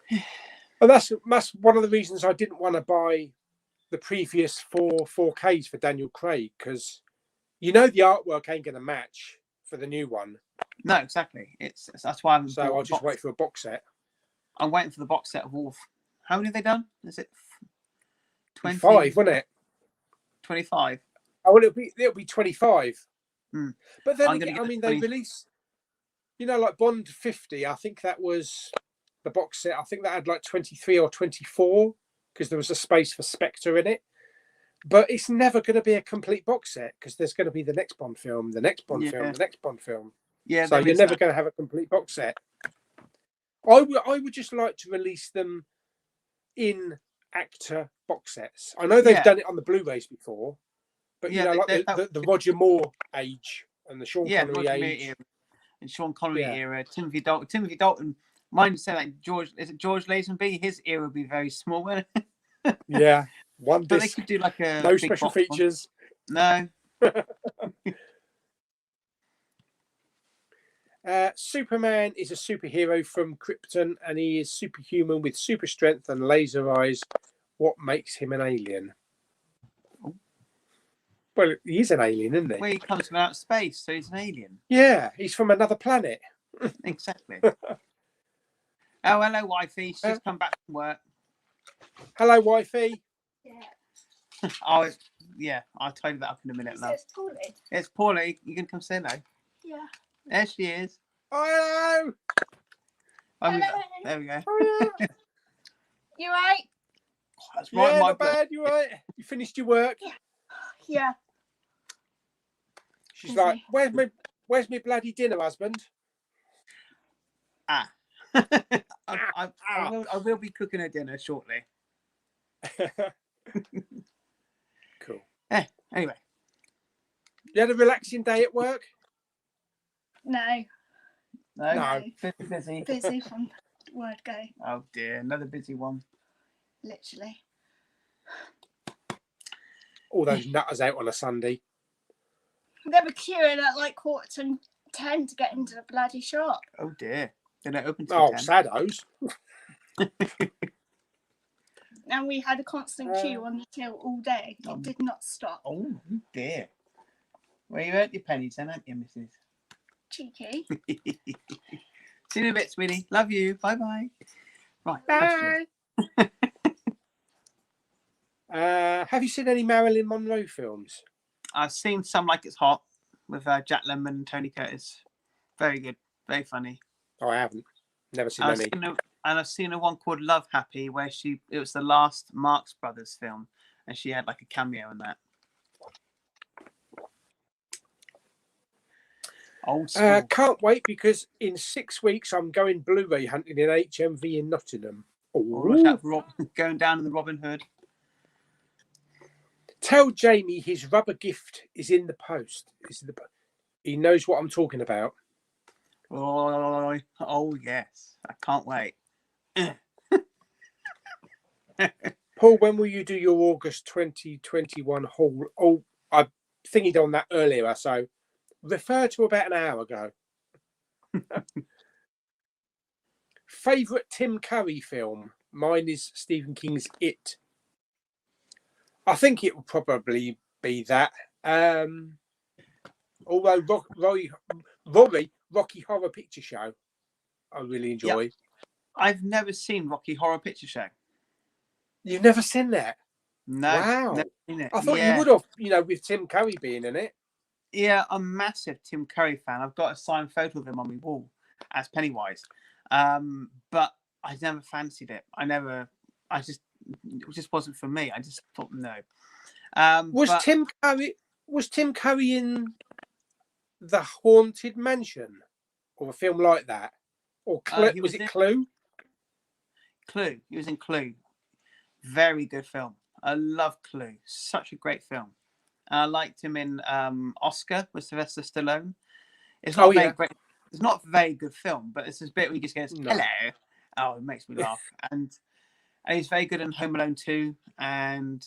and that's one of the reasons I didn't want to buy the previous 4Ks for Daniel Craig because the artwork ain't going to match for the new one. No, exactly. That's why I'll just wait for a box set. I'm waiting for the box set of Wolf. How many have they done? Is it 25, wasn't it? 25. Oh, well, it'll be 25. Mm. But then again, they release, like Bond 50. I think that was the box set. I think that had 23 or 24 because there was a space for Spectre in it. But it's never going to be a complete box set because there's going to be the next Bond film, the next Bond film, the next Bond film. Yeah. So you're never going to have a complete box set. I would just like to release them in actor box sets. I know they've done it on the Blu-rays before, but the Roger Moore age and the Sean Connery age and Sean Connery era, Timothy Dalton. Mind you say George Lazenby, his era would be very small, wouldn't it? Yeah, one but disc. They could do a no special features. One. No. Superman is a superhero from Krypton, and he is superhuman with super strength and laser eyes. What makes him an alien? Well, he is an alien, isn't he? Well, he comes from outer space, so he's an alien. Yeah, he's from another planet. Exactly. Oh, hello, wifey. She's just come back from work. Hello, wifey. Yeah. Oh, yeah. I'll tidy that up in a minute, love. It's Pauly. It's Pauly. You can come say hello. Yeah. There she is. Oh, hello. There we go. Oh, yeah. You right? That's right. Yeah, not bad. You right? You finished your work? Yeah. She's like, where's my bloody dinner, husband? I will be cooking her dinner shortly. Cool. Anyway. You had a relaxing day at work? No. No. Busy. Busy from word go. Oh dear, another busy one. Literally. All those nutters out on a Sunday. They were queuing at like 10:45 to get into the bloody shop. Oh dear. They're not open till 10. Saddos. And we had a constant queue on the till all day. It did not stop. Oh dear. Well, you earned your pennies then, haven't you, Mrs.? Cheeky. See you in a bit, sweetie. Love you. Bye-bye. Right. Bye. Have you seen any Marilyn Monroe films? I've seen Some Like It's Hot with Jack Lemmon and Tony Curtis. Very good. Very funny. Oh, I haven't. Never seen any. I've seen a one called Love Happy where it was the last Marx Brothers film and she had like a cameo in that. Old school. Can't wait because in 6 weeks I'm going Blu-ray hunting in HMV in Nottingham. Watch out for going down in the Robin Hood. Tell Jamie his rubber gift is in the post. He knows what I'm talking about. Oh yes, I can't wait. Paul, when will you do your August 2021 haul? Oh, I thingied on that earlier, so refer to about an hour ago. Favourite Tim Curry film? Mine is Stephen King's It. I think it will probably be that. Although Rocky Horror Picture Show, I really enjoy. Yep. I've never seen Rocky Horror Picture Show. You've never seen that? No. Wow. Never seen it. I thought you would have, with Tim Curry being in it. Yeah, I'm a massive Tim Curry fan. I've got a signed photo of him on my wall as Pennywise. But I never fancied it. It just wasn't for me. I just thought no. Was Tim Curry in The Haunted Mansion or a film like that? Or was it Clue? Clue. He was in Clue. Very good film. I love Clue. Such a great film. I liked him in Oscar with Sylvester Stallone. It's not great. It's not a very good film, but it's this bit where he just goes, "Hello." Oh, it makes me laugh. And he's very good in Home Alone 2, and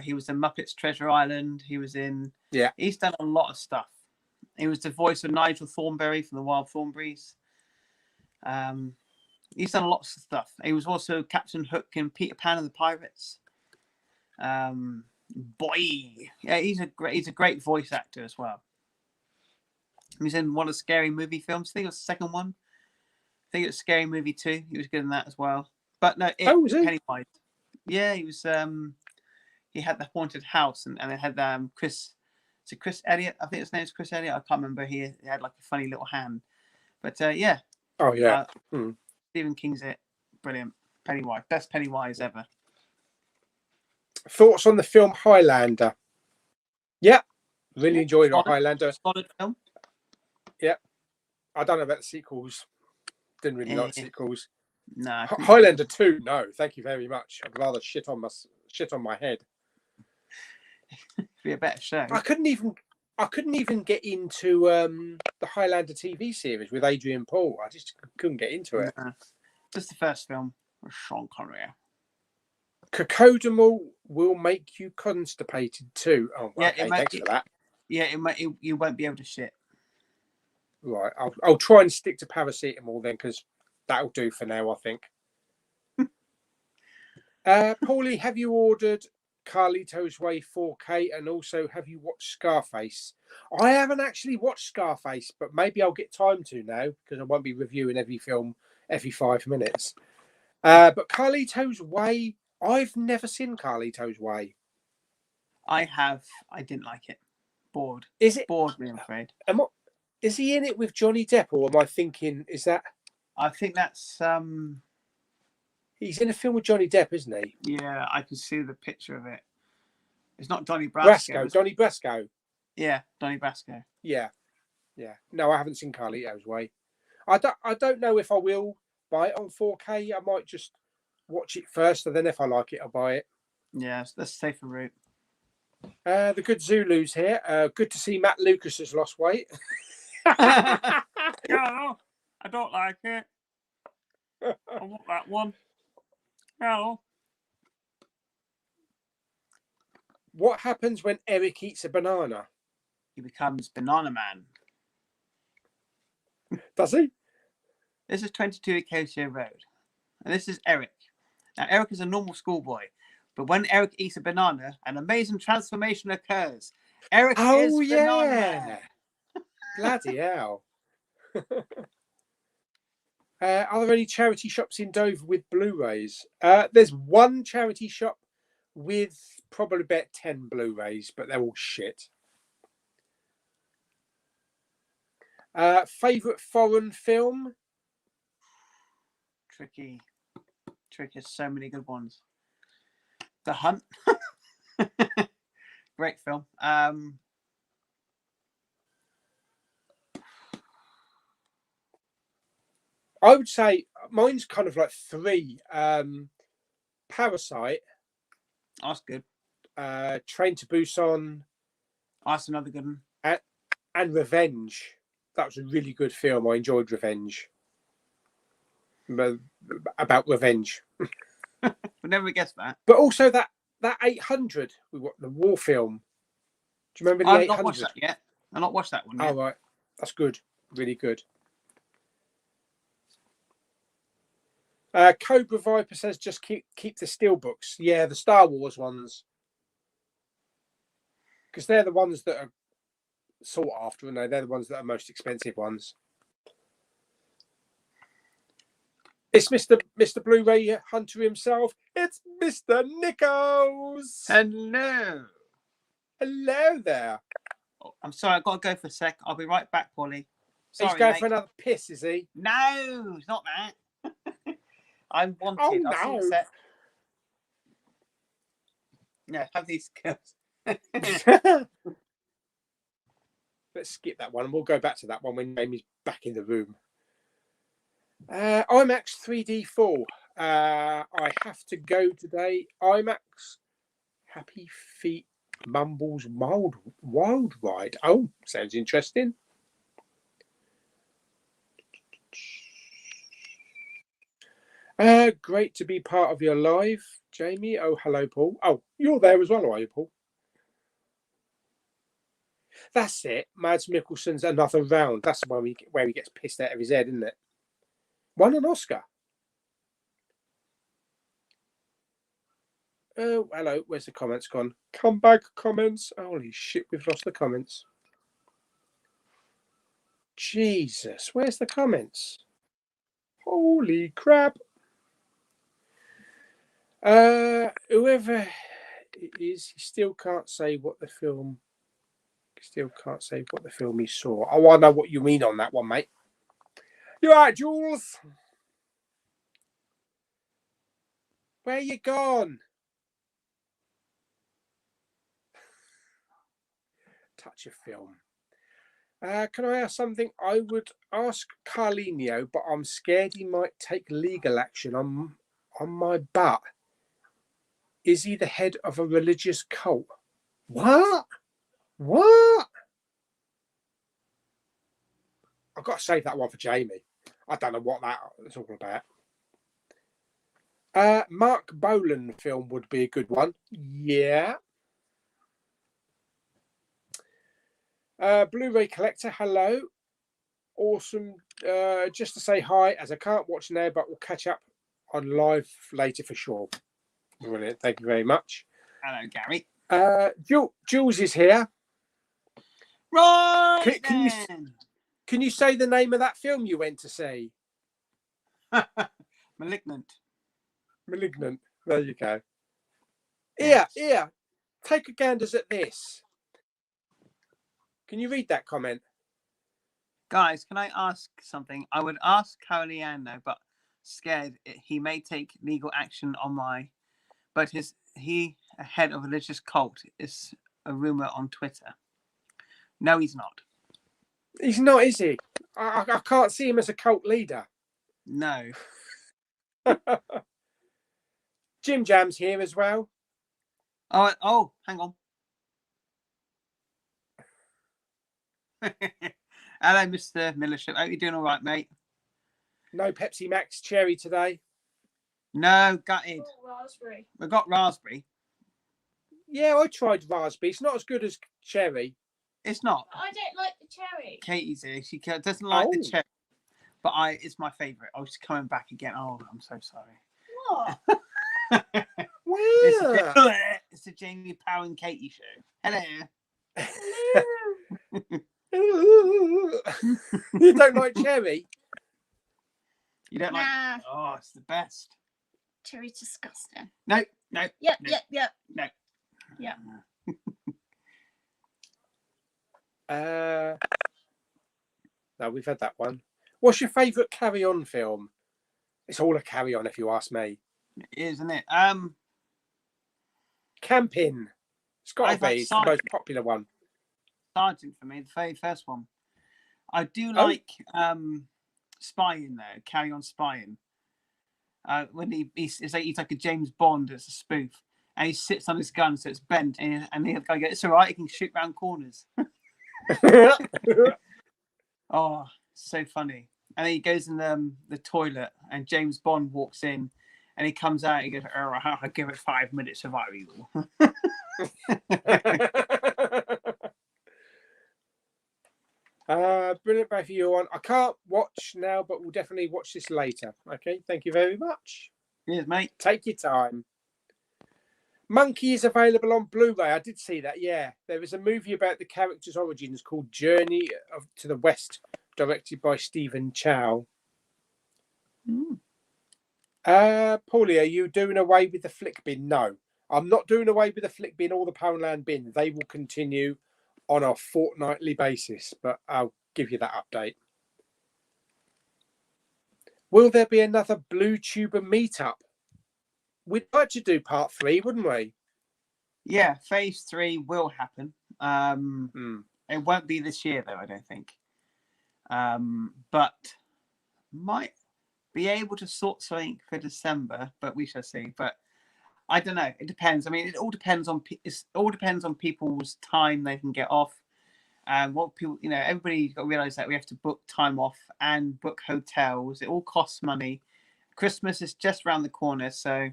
he was in Muppets Treasure Island. He was in. Yeah. He's done a lot of stuff. He was the voice of Nigel Thornberry from the Wild Thornberrys. He's done lots of stuff. He was also Captain Hook in Peter Pan and the Pirates. He's a great voice actor as well. He was in one of the Scary Movie films. I think it was the second one. I think it was Scary Movie 2. He was good in that as well. But no, was he? Pennywise. Yeah, he was. He had the haunted house, and it had Chris. Is it Chris Elliott? I think his name is Chris Elliott. I can't remember. He had like a funny little hand. But yeah. Oh yeah. Stephen King's It. Brilliant. Pennywise. Best Pennywise ever. Thoughts on the film Highlander? Yeah, really enjoyed Highlander. Solid film. Yeah, I don't know about the sequels. Didn't really like the sequels. No. Highlander 2. No, thank you very much. I'd rather shit on my head. Be a better show. I couldn't even get into the Highlander TV series with Adrian Paul. I just couldn't get into it. Just the first film with Sean Connery. Cocodamol will make you constipated too. Oh, yeah, okay, thanks for that. Yeah, you won't be able to shit. Right. I'll try and stick to paracetamol then, because that'll do for now, I think. Paulie, have you ordered Carlito's Way 4K, and also have you watched Scarface? I haven't actually watched Scarface, but maybe I'll get time to now, because I won't be reviewing every film every 5 minutes. But Carlito's Way, I've never seen Carlito's Way. I have. I didn't like it. Bored. Is it bored me? I'm afraid. Is he in it with Johnny Depp, or am I thinking? Is that? I think that's. He's in a film with Johnny Depp, isn't he? Yeah, I can see the picture of it. It's not Donnie Brasco. Donnie Brasco. Yeah, Donnie Brasco. Yeah. No, I haven't seen Carlito's Way. I don't know if I will buy it on 4K. I might just watch it first, and then if I like it, I'll buy it. Yeah, that's a safer route. The good Zulu's here. Good to see Matt Lucas has lost weight. No, I don't like it. I want that one. No. What happens when Eric eats a banana? He becomes Banana Man. Does he? This is 22 Acacia Road. And this is Eric. Now, Eric is a normal schoolboy. But when Eric eats a banana, an amazing transformation occurs. Eric is Banana Man. Bloody hell. Are there any charity shops in Dover with Blu-rays? There's one charity shop with probably about 10 Blu-rays, but they're all shit. Favourite foreign film? Tricky. So many good ones. The Hunt. Great film. I would say mine's kind of like 3. Parasite. That's good. Train to Busan. That's another good one. And Revenge. That was a really good film. I enjoyed Revenge. About revenge. We never guessed that. But also that 800, the war film. Do you remember the 800? I've not watched that yet. I've not watched that one yet. Oh, right. That's good. Really good. Cobra Viper says just keep the steel books. Yeah, the Star Wars ones. Because they're the ones that are sought after, and they're the ones that are most expensive ones. It's Mr. Blu-ray Hunter himself. It's Mr. Nickos. Hello. Hello there. Oh, I'm sorry, I've got to go for a sec. I'll be right back, Paulie. Sorry, He's going mate. for another piss, is he? No, it's not that. I'm wanted. Oh, I'll see you in a sec. Yeah, have these skills. Let's skip that one, and we'll go back to that one when Jamie's back in the room. IMAX 3D4. I have to go today. IMAX Happy Feet Mumbles Wild Ride. Oh, sounds interesting. Great to be part of your live, Jamie. Oh, hello, Paul. Oh, you're there as well, are you, Paul? That's it. Mads Mikkelsen's Another Round. That's the one where he gets pissed out of his head, isn't it? Won an Oscar. Oh, hello. Where's the comments gone? Come back, comments. Holy shit, we've lost the comments. Jesus, where's the comments? Holy crap. Whoever it is, he still can't say what the film. Still can't say what the film he saw. Oh, I know what you mean on that one, mate. You alright, Jules? Where you gone? Touch of film. Can I ask something? I would ask Carlinho, but I'm scared he might take legal action on my butt. Is he the head of a religious cult? What? What? I've got to save that one for Jamie. I don't know what that is all about. Mark Bolan film would be a good one. Yeah. Blu-ray collector, hello. awesome. Just to say hi, as I can't watch now, but we'll catch up on live later for sure. Brilliant. Thank you very much. Hello, Gary. Jules is here. Right. Can you say the name of that film you went to see? Malignant. There you go. Yeah. Take a ganders at this. Can you read that comment? Guys, can I ask something? I would ask Caroline now, but scared he may take legal action on my. But he a head of a religious cult is a rumor on Twitter. No, he's not. He's not, is he? I can't see him as a cult leader. No. Jim Jam's here as well. Oh, hang on. Hello, Mr. Millership. Hope you're doing all right, mate. No Pepsi Max cherry today. No, gutted. Raspberry. We got raspberry. Yeah, I tried raspberry. It's not as good as cherry. It's not. I don't like the cherry. Katie's here. She doesn't like the cherry, but it's my favourite. I was coming back again. Oh, I'm so sorry. What? It's the Jamie Powell and Katie show. Hello. You don't like cherry? You don't like? Nah. Oh, it's the best. Cherry's disgusting. No. Yep. No. No, we've had that one. What's your favourite Carry On film? It's all a Carry On, if you ask me. It is, isn't it? Camping. It's got to be. It's the most popular one. Sergeant for me, the very first one. I do like spying though. Carry On spying. When he's like a James Bond as a spoof, and he sits on his gun so it's bent, and the guy goes, "It's all right, he can shoot round corners." Oh, so funny. And then he goes in the toilet, and James Bond walks in, and he comes out. He goes, "Oh, I give it 5 minutes survival." Brilliant, both of you on. I can't watch now, but we'll definitely watch this later. Okay, thank you very much. Yes, mate. Take your time. Monkey is available on Blu-ray. I did see that. Yeah, there was a movie about the character's origins called Journey to the West, directed by Stephen Chow. Paulie, are you doing away with the flick bin? No, I'm not doing away with the flick bin or the Poundland bin. They will continue on a fortnightly basis, but I'll give you that update. Will there be another Blue Tuber meetup? We'd like to do part 3, wouldn't we? Yeah, phase 3 will happen. It won't be this year, though, I don't think. But might be able to sort something for December, but we shall see. But I don't know. It depends. I mean, it all depends on people's time they can get off, and what people, everybody's got to realize that we have to book time off and book hotels. It all costs money. Christmas is just around the corner, so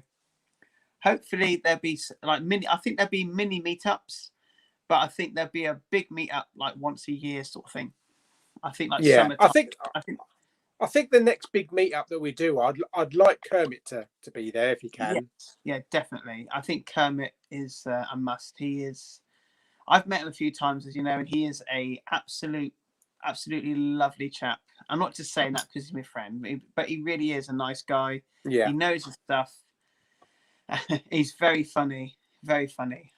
hopefully there'll be like I think there'll be mini meetups, but I think there'll be a big meetup like once a year sort of thing. I think like summertime. I think the next big meetup that we do, I'd like Kermit to be there if he can. Yes. Yeah, definitely. I think Kermit is a must. He is. I've met him a few times, as you know, and he is a absolutely lovely chap. I'm not just saying that because he's my friend, but he really is a nice guy. Yeah, he knows his stuff. He's very funny, very funny.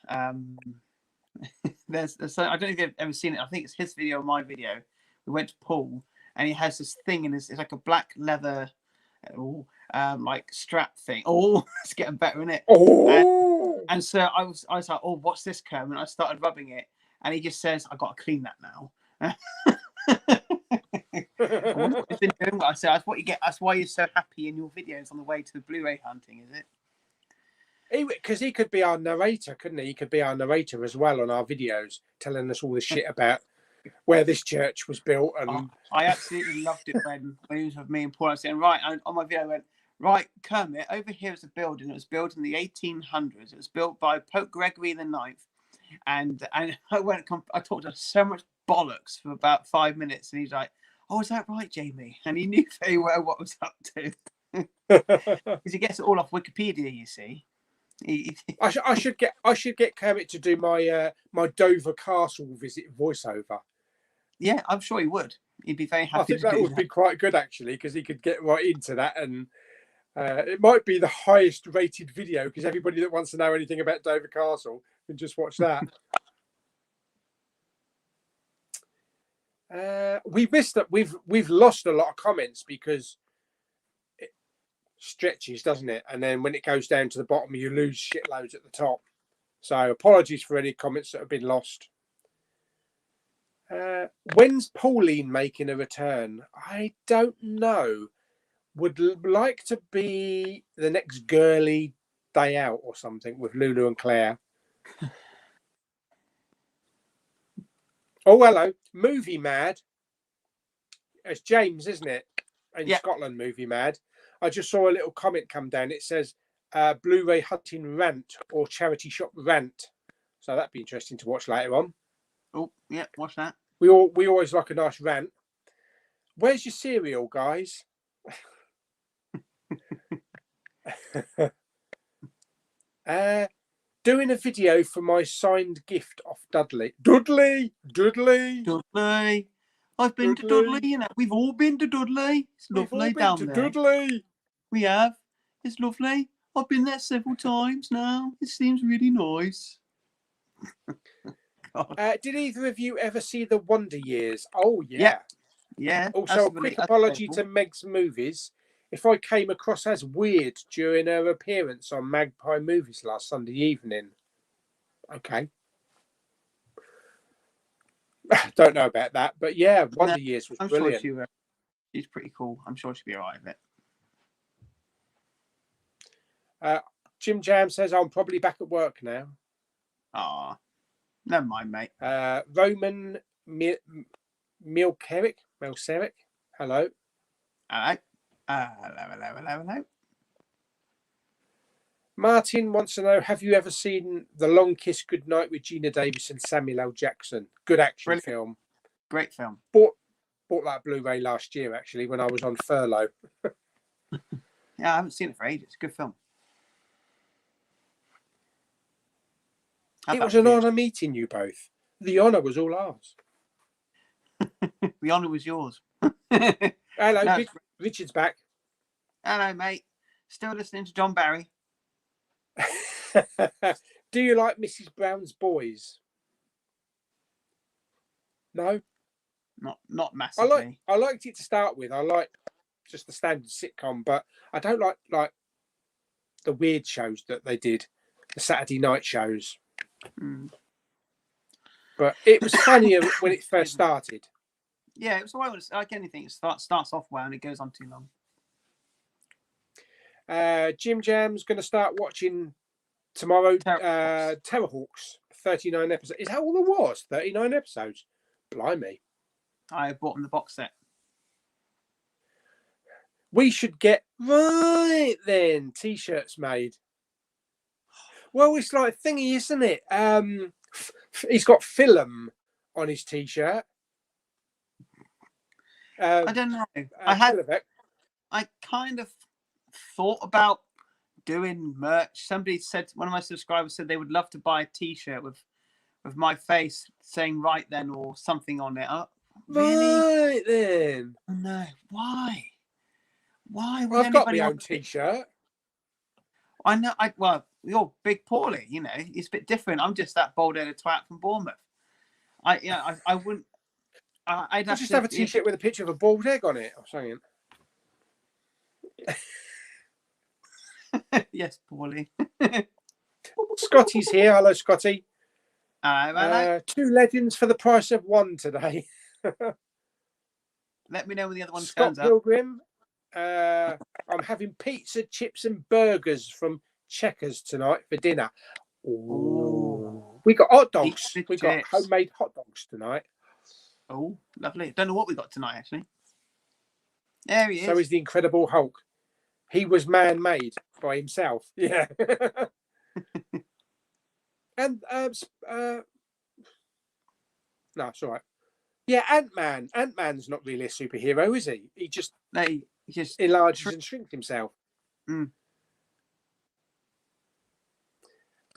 There's I don't know if you've ever seen it. I think it's his video or my video. We went to pool. And he has this thing in it's like a black leather, like strap thing. Oh, it's getting better, isn't it? Oh. And so I was like, "Oh, what's this, Kerm?" And I started rubbing it, and he just says, "I got to clean that now." I wonder what he's been doing. I said, "That's what you get. That's why you're so happy in your videos on the way to the Blu-ray hunting, is it?" Because he could be our narrator, couldn't he? He could be our narrator as well on our videos, telling us all the shit about where this church was built. And I absolutely loved it when he was with me and Paul. I was saying, right, and on my video I went, right, Kermit, over here is a building. It was built in the 1800s. It was built by Pope Gregory the Ninth. And I talked to so much bollocks for about 5 minutes, and he's like, oh, is that right, Jamie? And he knew very well what I was up to. Because he gets it all off Wikipedia, you see. I should get Kermit to do my my Dover Castle visit voiceover. Yeah, I'm sure he would. He'd be very happy. I think that would be quite good actually, because he could get right into that, and it might be the highest rated video because everybody that wants to know anything about Dover Castle can just watch that. We've missed that. We've lost a lot of comments because it stretches, doesn't it? And then when it goes down to the bottom, you lose shitloads at the top. So apologies for any comments that have been lost. When's Pauline making a return? I don't know. Would like to be the next girly day out or something with Lulu and Claire. Oh, hello. Movie Mad. It's James, isn't it? In Scotland, Movie Mad. I just saw a little comment come down. It says Blu-ray hunting rant or charity shop rant. So that'd be interesting to watch later on. Oh, yeah, watch that. We always like a nice rant. Where's your cereal, guys? Doing a video for my signed gift off Dudley. Dudley. I've been to Dudley, you know. We've all been to Dudley. It's lovely down there. Dudley. We have. It's lovely. I've been there several times now. It seems really nice. Did either of you ever see The Wonder Years? Oh, yeah. Yeah. Also, a quick apology to Meg's Movies. If I came across as weird during her appearance on Magpie Movies last Sunday evening. Okay. Don't know about that, but yeah, Wonder Years was brilliant. Sure she's pretty cool. I'm sure she'll be all right with it. Jim Jam says, I'm probably back at work now. Ah, never mind, mate. Roman Milceric. Hello. Hello. Hello. Martin wants to know, have you ever seen The Long Kiss Goodnight with Gina Davis and Samuel L. Jackson? Good action film. Great film. Bought that Blu-ray last year, actually, when I was on furlough. Yeah, I haven't seen it for ages. Good film. It was an honour meeting you both. The honour was all ours. The honour was yours. Hello, no, Richard's back. Hello, mate. Still listening to John Barry. Do you like Mrs. Brown's Boys? No? Not massively. I liked it to start with. I like just the standard sitcom, but I don't like the weird shows that they did, the Saturday night shows. But it was funnier when it first started. Yeah, it was all right. Like anything, it starts off well and it goes on too long. Jim Jam's going to start watching tomorrow. Terrorhawks, 39 episodes. Is that all there was? 39 episodes? Blimey. I bought them the box set. We should get t-shirts made. Well, it's like thingy, isn't it? He's got film on his t-shirt. I don't know. I kind of thought about doing merch. Somebody said, one of my subscribers said they would love to buy a t-shirt with my face saying "right then" or something on it. Really? Right then. No. Why? Well, I've got my own t-shirt. I know. You're Big Pauly. You know, it's a bit different. I'm just that bald-headed twat from Bournemouth. I wouldn't. I'd just have a t-shirt with a picture of a bald egg on it or something. Yes, Pauly. Scotty's here. Hello, Scotty. Hello. 2 legends for the price of 1 today. Let me know when the other one Scott turns up. Pilgrim. I'm having pizza, chips, and burgers from Checkers tonight for dinner. Ooh. We got hot dogs. We got homemade hot dogs tonight. Oh, lovely. Don't know what we got tonight, actually. There he is. So is the Incredible Hulk. He was man-made by himself. Yeah. And no, it's all right. Yeah, Ant-Man. Ant-Man's not really a superhero, is he? He just enlarges and shrinks himself. Mm.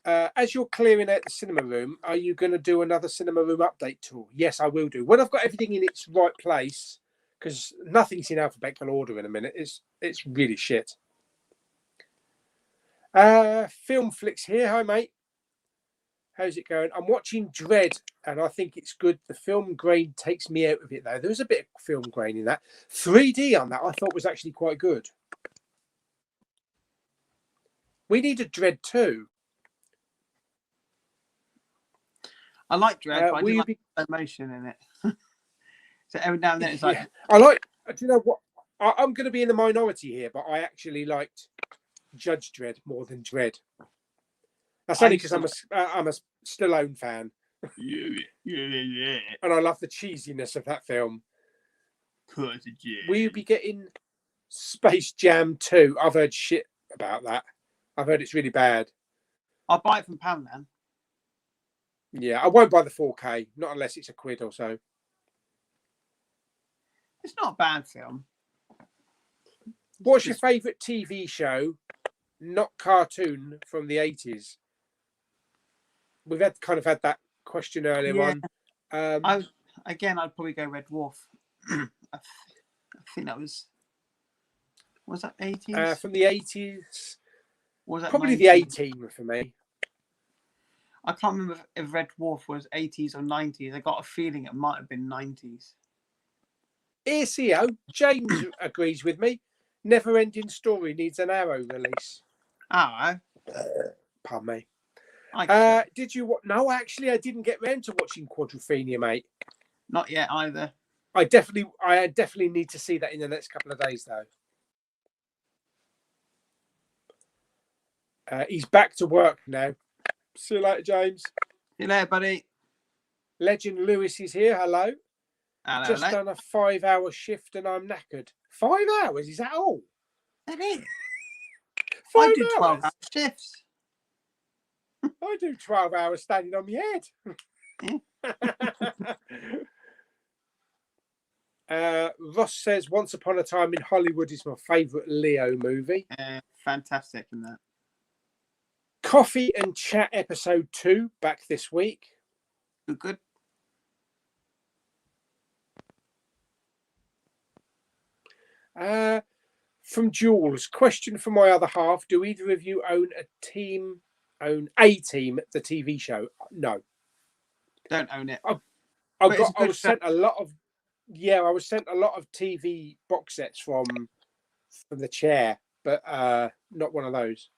As you're clearing out the cinema room, are you going to do another cinema room update tour? Yes, I will do. When I've got everything in its right place, because nothing's in alphabetical order in a minute. It's really shit. Film Flicks here. Hi, mate. How's it going? I'm watching Dread, and I think it's good. The film grain takes me out of it, though. There was a bit of film grain in that. 3D on that, I thought was actually quite good. We need a Dread 2. I like Dread, but I do like emotion in it. So every now and then it's like... Yeah. I like... Do you know what? I'm going to be in the minority here, but I actually liked Judge Dredd more than Dread. That's only because I'm a Stallone fan. Yeah. And I love the cheesiness of that film. Will you be getting Space Jam 2? I've heard shit about that. I've heard it's really bad. I'll buy it from Poundland. Yeah, I won't buy the 4K, not unless it's £1 or so. It's not a bad film. What's your favourite TV show, not cartoon, from the 80s? We've had that question earlier on. I'd probably go Red Dwarf. I think that was that 80s? From the 80s. Was that probably 90s? The A-Team for me. I can't remember if Red Dwarf was 80s or 90s. I got a feeling it might have been 90s. ECO, James agrees with me. Never Ending Story needs an Arrow release. Oh. Pardon me. Did you? No, actually, I didn't get round to watching Quadrophenia, mate. Not yet either. I definitely need to see that in the next couple of days, though. He's back to work now. See you later, James. See you later, buddy. Legend Lewis is here. Hello. Hello. Just done a 5-hour shift and I'm knackered. 5 hours? Is that all? That is. 5 I do hours? 12-hour shifts. I do 12 hours standing on my head. Ross says Once Upon a Time in Hollywood is my favourite Leo movie. Fantastic in that. Coffee and Chat episode 2 back this week. Good. From Jules, question for my other half: do either of you own a team, the TV show? No, don't own it. I was sent a lot of TV box sets from the chair, but not one of those.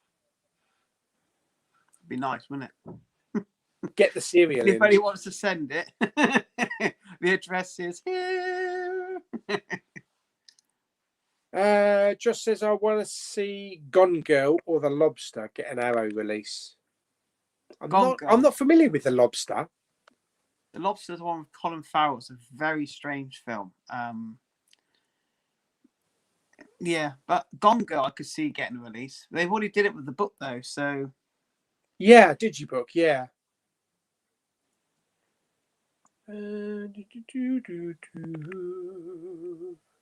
It'd be nice, wouldn't it? Get the serial. If anybody wants to send it, the address is here. Just says I want to see Gone Girl or The Lobster get an Arrow release. I'm not familiar with The Lobster. The Lobster's one with Colin Farrell. It's a very strange film. Yeah, but Gone Girl I could see getting a release. They've already did it with the book though, so yeah, Digibook, yeah.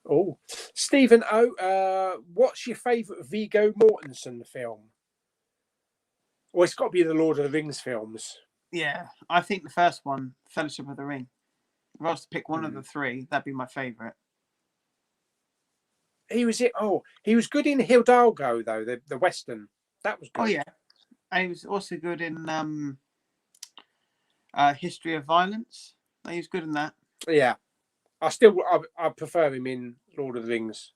Oh, Stephen O. What's your favourite Viggo Mortensen film? Well, it's got to be the Lord of the Rings films. Yeah, I think the first one, Fellowship of the Ring. If I was to pick one of the three, that'd be my favourite. He was he was good in Hidalgo though, the Western. That was good. Oh yeah, and he was also good in History of Violence. He was good in that. Yeah, I prefer him in Lord of the Rings.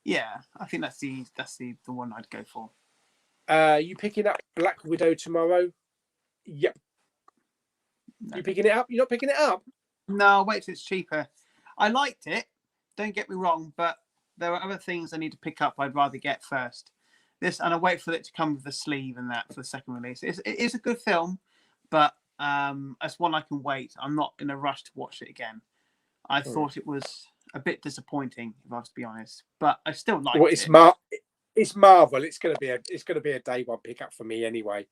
Yeah, I think that's the one I'd go for. You picking up Black Widow tomorrow? Yep. No. You picking it up? You're not picking it up? No, I'll wait till it's cheaper. I liked it. Don't get me wrong, but there are other things I need to pick up. I'd rather get first. And I wait for it to come with the sleeve and that for the second release. It is a good film, but it's one I can wait. I'm not in a rush to watch it again. I thought it was a bit disappointing, if I was to be honest, but I still like it. It's Marvel. It's gonna be a day one pickup for me anyway.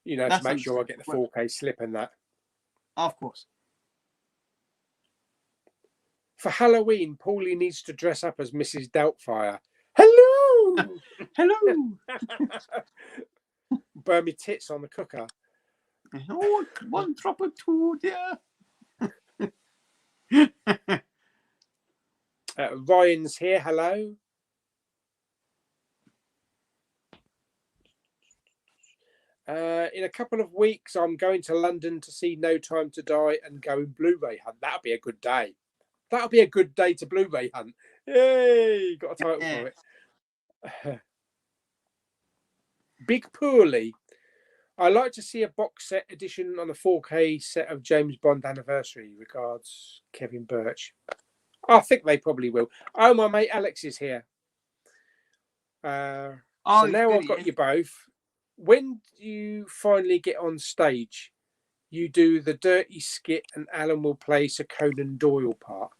You know, to make sure I get the 4K slip and that. Of course. For Halloween, Paulie needs to dress up as Mrs. Doubtfire. Hello! Hello. Burn me tits on the cooker. Oh, one drop of two, dear. Ryan's here. Hello. In a couple of weeks, I'm going to London to see No Time to Die and go in Blu-ray hunt. That'll be a good day. That'll be a good day to Blu-ray hunt. Yay! Got a title for it. Big Pauly. I like to see a box set edition on a 4K set of James Bond Anniversary. Regards, Kevin Birch. I think they probably will. Oh, my mate Alex is here. So now I've got you both. When you finally get on stage, you do the dirty skit and Alan will play Sir Conan Doyle part.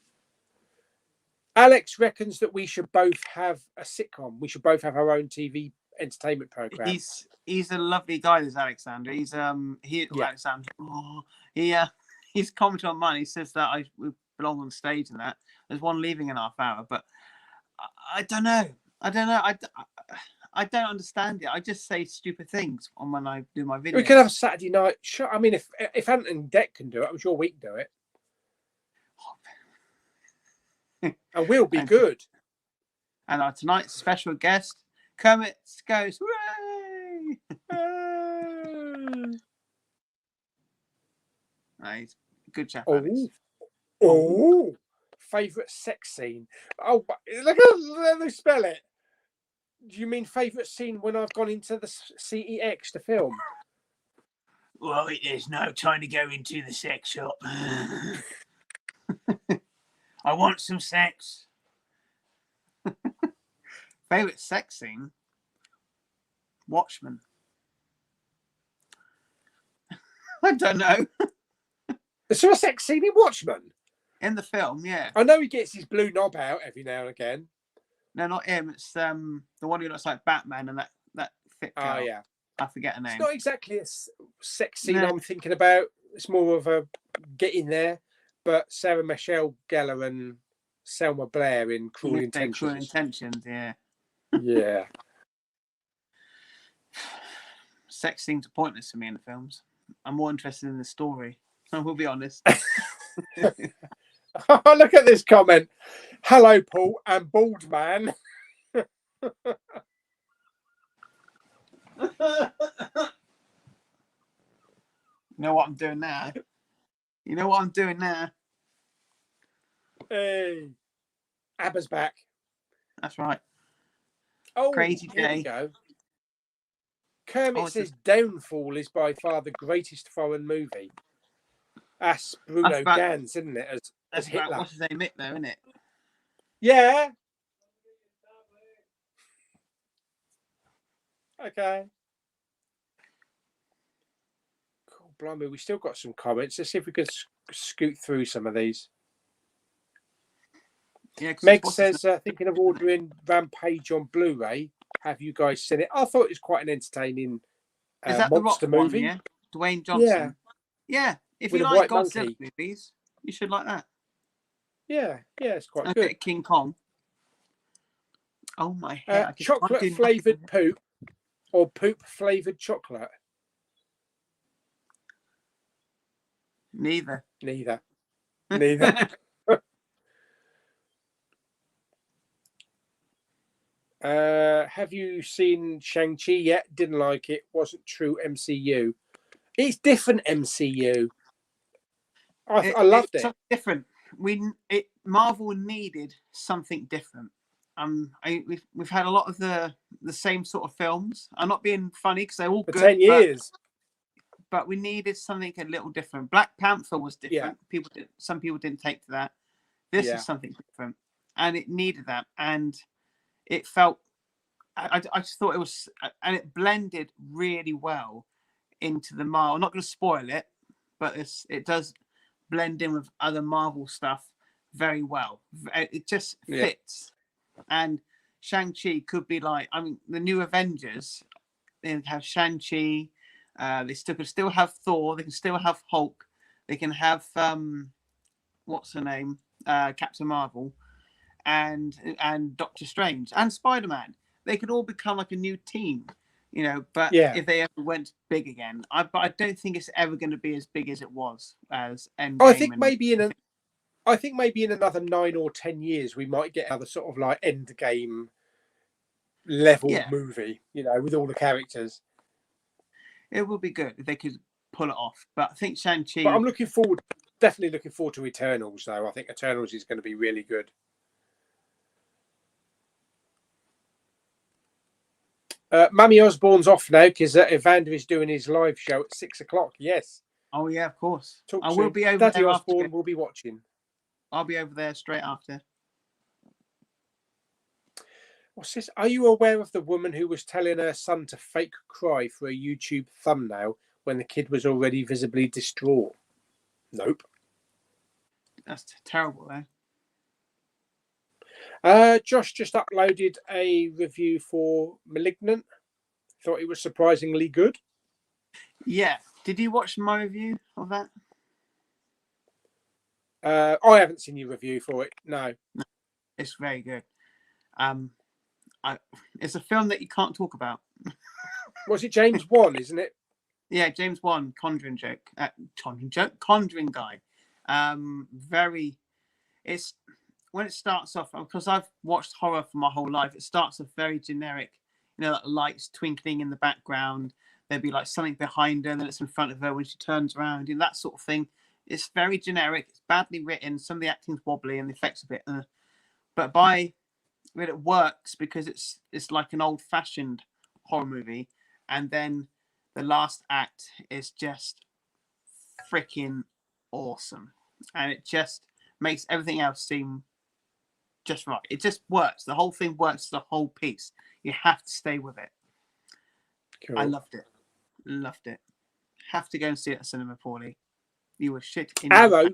Alex reckons that we should both have a sitcom. We should both have our own TV entertainment program. He's a lovely guy, this Alexander. He's Alexander. Oh, he's commented on mine. He says that I belong on stage and that. There's one leaving in half hour, but I don't know. I don't understand it. I just say stupid things when I do my videos. We could have a Saturday night show. I mean, if Ant and Deck can do it, I'm sure we can do it. And we'll be good. And our tonight's special guest, Kermit goes, hooray! He's a good chap. Oh, favourite sex scene. Oh, look how they spell it. Do you mean favourite scene when I've gone into the CEX to film? Well, there's no time to go into the sex shop. I want some sex. Favourite sex scene? Watchmen. I don't know. Is there a sex scene in Watchmen? In the film, yeah. I know he gets his blue knob out every now and again. No, not him. It's the one who looks like Batman and that thick girl. Oh, yeah. I forget her name. It's not exactly a sex scene I'm thinking about. It's more of a get in there. But Sarah Michelle Gellar and Selma Blair in Cruel Intentions. Cruel Intentions, yeah. Yeah. Sex scenes are pointless to me in the films. I'm more interested in the story. I will be honest. Oh, look at this comment. Hello, Paul and Bald Man. You know what I'm doing now? You know what I'm doing now? Hey. ABBA's back. That's right. Oh, Crazy here day. we go. Kermit says Downfall is by far the greatest foreign movie. That's Bruno Ganz, isn't it? As Hitler. What's his name, Mick, though, isn't it? Yeah. Okay. Cool, blimey. We still got some comments. Let's see if we can scoot through some of these. Yeah, Meg says, thinking of ordering Rampage on Blu-ray. Have you guys seen it? I thought it was quite an entertaining is that monster the Rock movie. One, yeah? Dwayne Johnson. Yeah. If you like Godzilla movies, you should like that. Yeah, it's quite good. King Kong. Oh my head! Chocolate flavoured poop or poop flavoured chocolate? Neither. Have you seen Shang-Chi yet? Didn't like it. Wasn't true MCU. It's different MCU. I loved it. Different. Marvel needed something different. We've had a lot of the same sort of films. I'm not being funny because they're all for good. 10 years. But we needed something a little different. Black Panther was different. Yeah. Some people didn't take to that. This is something different, and it needed that. And it felt. I just thought it was, and it blended really well into the Marvel. I'm not going to spoil it, but it does blend in with other Marvel stuff very well. It just fits. And Shang-Chi could be like, the new Avengers. They have Shang-Chi. They can still have Thor. They can still have Hulk. They can have what's her name? Captain Marvel, and Doctor Strange and Spider-Man. They could all become like a new team, you know. But if they ever went big again, but I don't think it's ever going to be as big as it was as Endgame. I think maybe in another 9 or 10 years we might get another sort of like Endgame level movie, you know, with all the characters. It would be good if they could pull it off. But I think Shang-Chi. But I'm definitely looking forward to Eternals, though. I think Eternals is going to be really good. Mummy Osborne's off now because Evander is doing his live show at 6 o'clock. Yes. Oh yeah, of course. I will be over Daddy there. Osborne will be watching. I'll be over there straight after. What's this? Are you aware of the woman who was telling her son to fake cry for a YouTube thumbnail when the kid was already visibly distraught? Nope. That's terrible, eh? Josh just uploaded a review for Malignant. Thought it was surprisingly good. Yeah. Did you watch my review of that? I haven't seen your review for it. No. It's very good. It's a film that you can't talk about. Was it James Wan, isn't it? Yeah, James Wan, Conjuring guy. It's when it starts off, because I've watched horror for my whole life, it starts off very generic, you know, like lights twinkling in the background. There'd be like something behind her, and then it's in front of her when she turns around, you know, that sort of thing. It's very generic. It's badly written. Some of the acting's wobbly and the effects a bit. But it works because it's like an old-fashioned horror movie, and then the last act is just freaking awesome, and it just makes everything else seem just right. It just works. The whole thing works. The whole piece. You have to stay with it. Cool. I loved it. Have to go and see it at cinema, Paulie. You were shit in Arrow.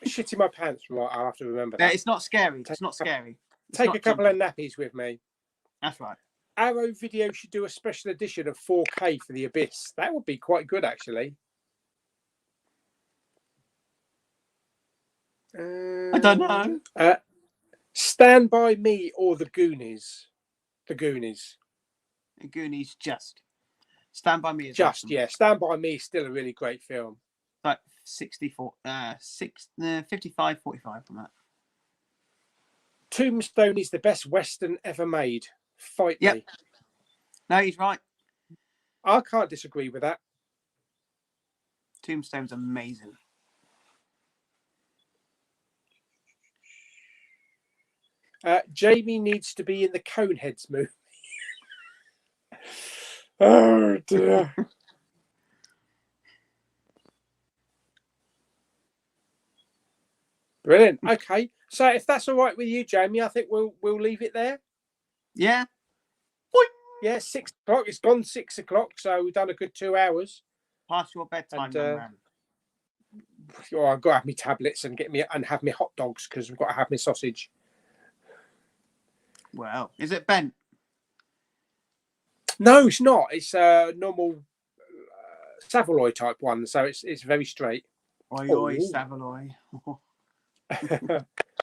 Shit in my pants. Right, I'll have to remember that. It's not scary. It's not scary. Take a couple of nappies with me. That's right. Arrow Video should do a special edition of 4K for The Abyss. That would be quite good, actually. I don't know. Stand By Me or The Goonies? The Goonies. The Goonies just. Stand By Me is just, awesome. Yeah. Stand By Me is still a really great film. Like 55-45 on that. Tombstone is the best Western ever made. Fight me. No, he's right. I can't disagree with that. Tombstone's amazing. Jamie needs to be in the Coneheads movie. Oh dear. Brilliant. Okay, so if that's all right with you, Jamie, I think we'll leave it there. Yeah. Yeah, 6 o'clock. It's gone 6 o'clock, so we've done a good 2 hours. Past your bedtime, young man. Oh, I've got to have my tablets and have my hot dogs because I've got to have my sausage. Well, is it bent? No, it's not. It's a normal Savoy type one, so it's very straight. Oi, Savoy.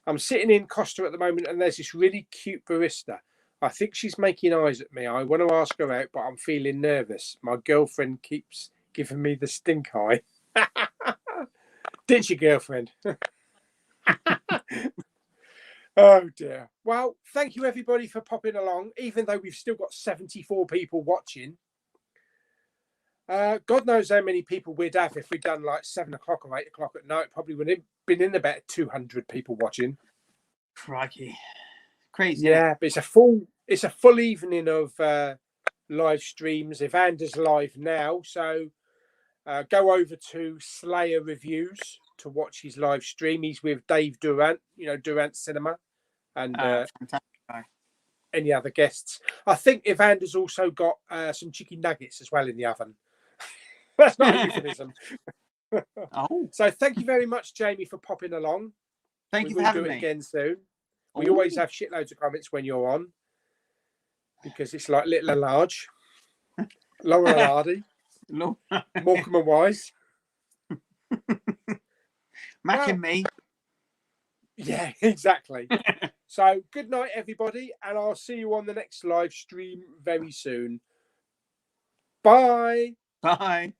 I'm sitting in Costa at the moment, and there's this really cute barista. I think she's making eyes at me. I want to ask her out, but I'm feeling nervous. My girlfriend keeps giving me the stink eye. Didn't you, girlfriend? Oh dear. Well, thank you everybody for popping along, even though we've still got 74 people watching. God knows how many people we'd have if we'd done like 7 o'clock or 8 o'clock at night. Probably would have been in about 200 people watching. Crikey. Crazy. Yeah, but it's a full evening of live streams. Evander's live now, so go over to Slayer Reviews to watch his live stream. He's with Dave Durant, you know, Durant Cinema, and any other guests. I think Evander's also got some chicken nuggets as well in the oven. That's not a euphemism. Oh. So thank you very much, Jamie, for popping along. Thank you for having me. We'll do it again soon. We always have shitloads of comments when you're on because it's like little and large, long and lardy, Morecambe and Wise. Mac and me. Yeah, exactly. So good night, everybody, and I'll see you on the next live stream very soon. Bye. Bye.